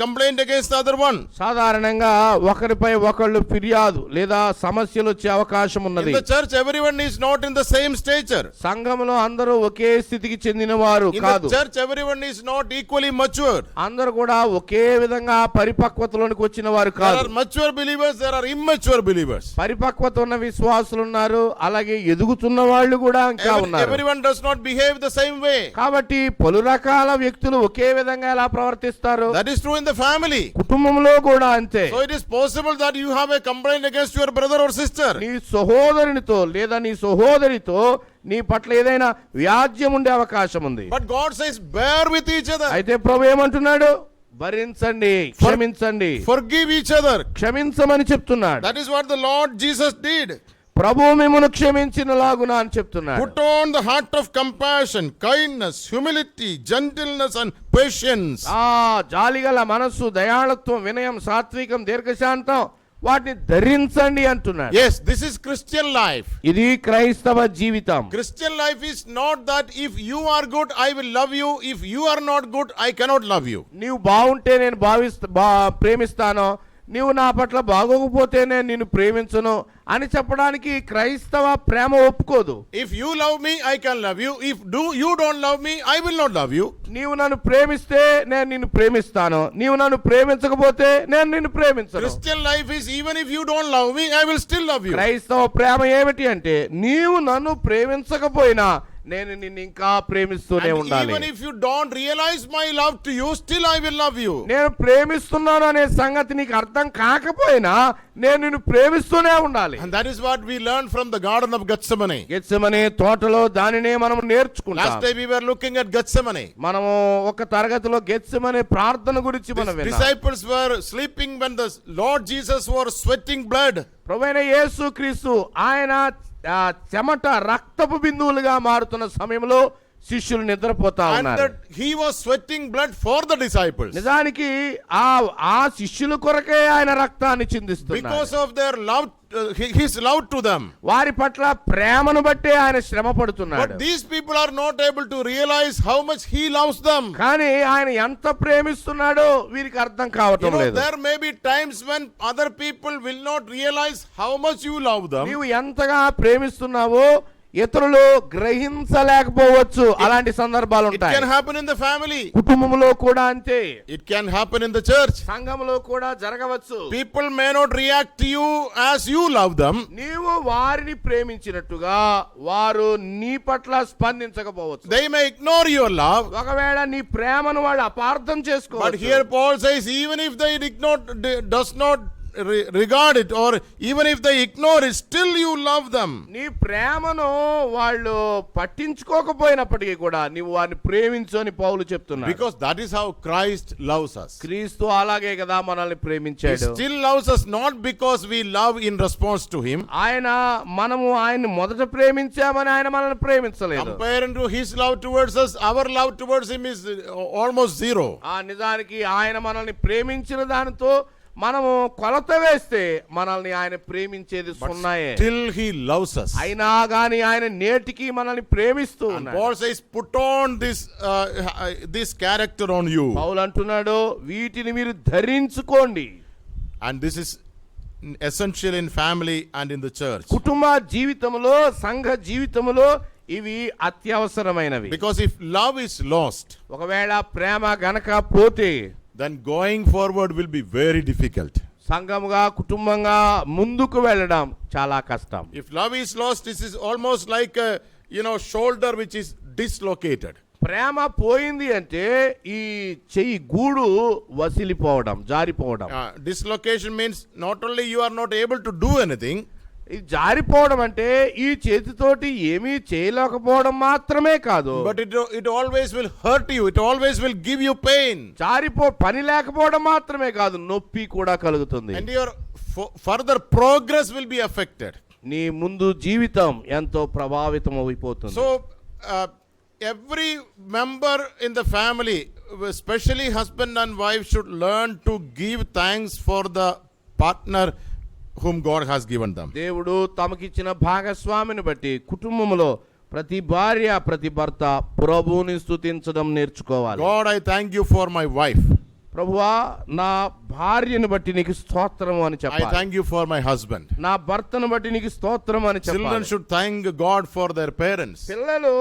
complaint against the other one. సాధారణంగా ఒకరిపై ఒకళ్ళు ఫిర్యాదు లేదా సమస్యలు వచ్చే అవకాశం In ఉన్నది. the church, everyone is not in the same stature. సంఘంలో అందరూ ఒకే స్థితికి చెందిన వారు In కాదు. the church, everyone is not equally mature. అందరూ కూడా ఒకే విధంగా పరిపక్వతలోనికి వచ్చిన వారు There కాదు. are mature believers, there are immature believers. పరిపక్వత ఉన్న విశ్వాసులు ఉన్నారు, అలాగే ఎదుగుతున్న వాళ్ళు కూడా ఇంకా ఉన్నారు. Everyone does not behave the same way. కాబట్టి పలు రకాల వ్యక్తులు ఒకే విధంగా ఎలా ప్రవర్తిస్తారు? That is true in the family. కుటుంబంలో కూడా అంతే. So it is possible that you have a complaint against your brother or sister. నీ సహోదరునితో లేదా నీ సహోదరితో నీ పట్ల ఏదైనా వ్యాజ్యం ఉండే అవకాశం ఉంది. But God says, bear with each other. అయితే ప్రభు ఏమంటున్నాడు? భరించండి, క్షమించండి, Forgive each other. క్షమించమని చెప్తున్నాడు. That is what the Lord Jesus did. ప్రభు మిమ్మును క్షమించినలాగున అని చెప్తున్నాడు. Put on the heart of compassion, kindness, humility, gentleness and patience. జాలిగల మనస్సు, దయాళత్వం, వినయం, సాత్వికం, దీర్ఘశాంతం వాటిని ధరించండి అంటున్నాడు. Yes, this is Christian life. ఇది క్రైస్తవ జీవితం. Christian life is not that if you are good, I will love you. If you are not good, I cannot love you. నీవు బాగుంటే నేను ప్రేమిస్తాను, నీవు నా పట్ల బాగోకపోతే నేను నిన్ను ప్రేమించను అని చెప్పడానికి క్రైస్తవ ప్రేమ ఒప్పుకోదు. If you love me, I can love you. If you don't love me, I will not love you. నీవు నన్ను ప్రేమిస్తే నేను నిన్ను ప్రేమిస్తాను, నీవు నన్ను ప్రేమించకపోతే నేను నిన్ను ప్రేమించను. Christian life is even if you don't love me, I will still love you. క్రైస్తవ ప్రేమ ఏమిటి అంటే నీవు నన్ను ప్రేమించకపోయినా నేను నిన్ను ఇంకా ప్రేమిస్తూనే And ఉండాలి. even if you don't realize my love to you, still I will love you. నేను ప్రేమిస్తున్నాను అనే సంగతి నీకు అర్థం కాకపోయినా నేను నిన్ను ప్రేమిస్తూనే ఉండాలి. And that is what we learned from the Garden of Gethsemane. Gethsemane తోటలో దానినే మనం Last నేర్చుకుంటాం. time we were looking at Gethsemane. మనము ఒక తరగతిలో గెత్సెమనే ప్రార్థన గురించి మనం విన్నాం. Disciples were sleeping when the Lord Jesus was sweating blood. ప్రభువైన యేసుక్రీస్తు ఆయన చెమట రక్తపు బిందువులుగా మారుతున్న సమయంలో శిష్యులు నిద్రపోతా And ఉన్నారు. that he was sweating blood for the disciples. నిజానికి ఆ శిష్యుల కొరకే ఆయన రక్తాన్ని చిందిస్తున్నారు. Because of their love, his love to them. వారి పట్ల ప్రేమను బట్టే ఆయన శ్రమ పడుతున్నాడు. But these people are not able to realize how much he loves them. కానీ ఆయన ఎంత ప్రేమిస్తున్నాడో వీరికి అర్థం కావటం లేదు. There may be times when other people will not realize how much you love them. నీవు ఎంతగా ప్రేమిస్తున్నావో ఇతరులు గ్రహించలేకపోవచ్చు. అలాంటి సందర్భాలు It ఉంటాయి. can happen in the family. కుటుంబంలో కూడా అంతే. It can happen in the church. సంఘంలో కూడా జరగవచ్చు. People may not react to you as you love them. నీవు వారిని ప్రేమించినట్టుగా వారు నీ పట్ల స్పందించకపోవచ్చు. They may ignore your love. ఒకవేళ నీ ప్రేమను వాళ్ళు అపార్థం But చేసుకోవచ్చు. here Paul says, even if they does not regard it, or even if they ignore it, still you love them. నీ ప్రేమను వాళ్ళు పట్టించుకోకపోయినప్పటికీ కూడా నీవు వారిని ప్రేమించు అని పౌలు చెప్తున్నాడు. Because that is how Christ loves us. క్రీస్తు అలాగే కదా మనల్ని He ప్రేమించాడు. still loves us not because we love in response to him. మనము ఆయన్ని మొదట ప్రేమించామని ఆయన మనల్ని ప్రేమించలేదు. Comparing to his love towards us, our love towards him is almost zero. నిజానికి ఆయన మనల్ని ప్రేమించిన దానితో మనము కొలత వేస్తే మనల్ని ఆయన ప్రేమించేది సున్నాయే. Still he loves us. అయినా గాని ఆయన నేటికి మనల్ని ప్రేమిస్తూ ఉన్నాడు. Paul says, put on this character on you. పౌలు అంటున్నాడు వీటిని మీరు ధరించుకోండి. And this is essential in family and in the church. కుటుంబ జీవితంలో, సంఘ జీవితంలో ఇవి అత్యవసరమైనవి. Because if love is lost, ఒకవేళ ప్రేమ గనక పోతే then going forward will be very difficult. సంఘముగా, కుటుంబంగా ముందుకు వెళ్ళడం చాలా కష్టం. If love is lost, this is almost like a shoulder which is dislocated. ప్రేమ పోయింది అంటే ఈ చెయ్యి గూడు వసిలిపోవడం, జారిపోవడం. Dislocation means not only you are not able to do anything, ఈ జారిపోవడం అంటే ఈ చేతితోటి ఏమీ చేయలేకపోవడం మాత్రమే కాదు, but it always will hurt you. It always will give you pain. పని లేకపోవడం మాత్రమే కాదు, నొప్పి కూడా కలుగుతుంది. And your further progress will be affected. నీ ముందు జీవితం ఎంతో ప్రభావితం అయిపోతుంది. So every member in the family, especially husband and wife, should learn to give thanks for the partner whom God has given them. దేవుడు తమకిచ్చిన భాగస్వామిని బట్టి కుటుంబంలో ప్రతి భార్య ప్రతి భర్త ప్రభువుని స్తుతించడం నేర్చుకోవాలి. God, I thank you for my wife. ప్రభువా నా భార్యను బట్టి నీకు స్తోత్రము అని I చెప్పాలి. thank you for my husband. నా భర్తను బట్టి నీకు స్తోత్రం అని Children చెప్పాలి. should thank God for their parents. పిల్లలు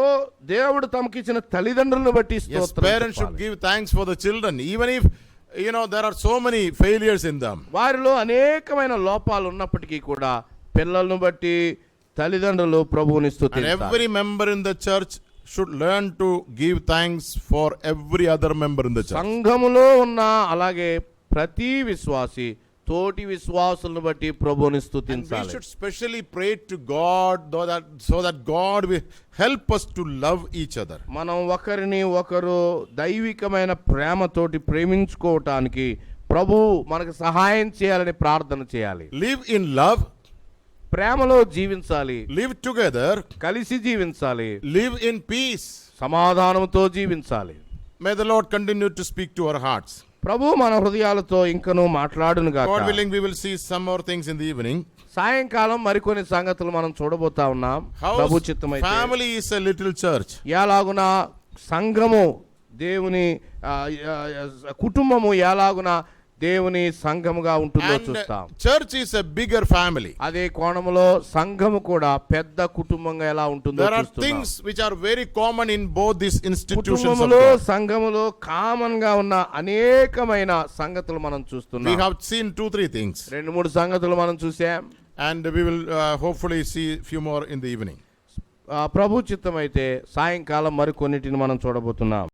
దేవుడు తమకిచ్చిన తల్లిదండ్రులను బట్టి Yes, స్తోత్రం parents should చెప్పాలి. give thanks for the children, even if there are so many failures in them. వారిలో అనేకమైన లోపాలు ఉన్నప్పటికీ కూడా పిల్లలను బట్టి తల్లిదండ్రులు ప్రభువుని And స్తుతించాలి. every member in the church should learn to give thanks for every other member in the church. సంఘములో ఉన్న అలాగే ప్రతి విశ్వాసి తోటి విశ్వాసులను బట్టి ప్రభువుని And we స్తుతించాలి. should specially pray to God so that God will help us to love each other. మనం ఒకరిని ఒకరు దైవికమైన ప్రేమతోటి ప్రేమించుకోవటానికి ప్రభు మనకు సహాయం చేయాలని ప్రార్థన చేయాలి. Live in love, ప్రేమలో జీవించాలి, live together, కలిసి జీవించాలి, live in peace. సమాధానంతో జీవించాలి. May the Lord continue to speak to our hearts. ప్రభు మన హృదయాలతో ఇంకనూ మాట్లాడును గాక. God willing, we will see some more things in the evening. సాయంకాలం మరికొన్ని సంగతులు మనం చూడబోతా ఉన్నాం. ప్రభు How చిత్తమైతే family is a little church. ఎలాగున సంఘము దేవుని కుటుంబము ఎలాగున దేవుని సంఘముగా ఉంటుందో And చూస్తాం. church is a bigger family. అదే కోణములో సంఘము కూడా పెద్ద కుటుంబంగా ఎలా ఉంటుందో There are చూస్తున్నాం. things which are very common in both these institutions of కుటుంబములో God. సంఘములో కామన్ గా ఉన్న అనేకమైన సంగతులు మనం We చూస్తున్నాం. have seen 2-3 things, 2-3 సంగతులు మనం చూసాం. and we will hopefully see few more in the evening. ప్రభు చిత్తమైతే సాయంకాలం మరికొన్నిటిని మనం చూడబోతున్నాం.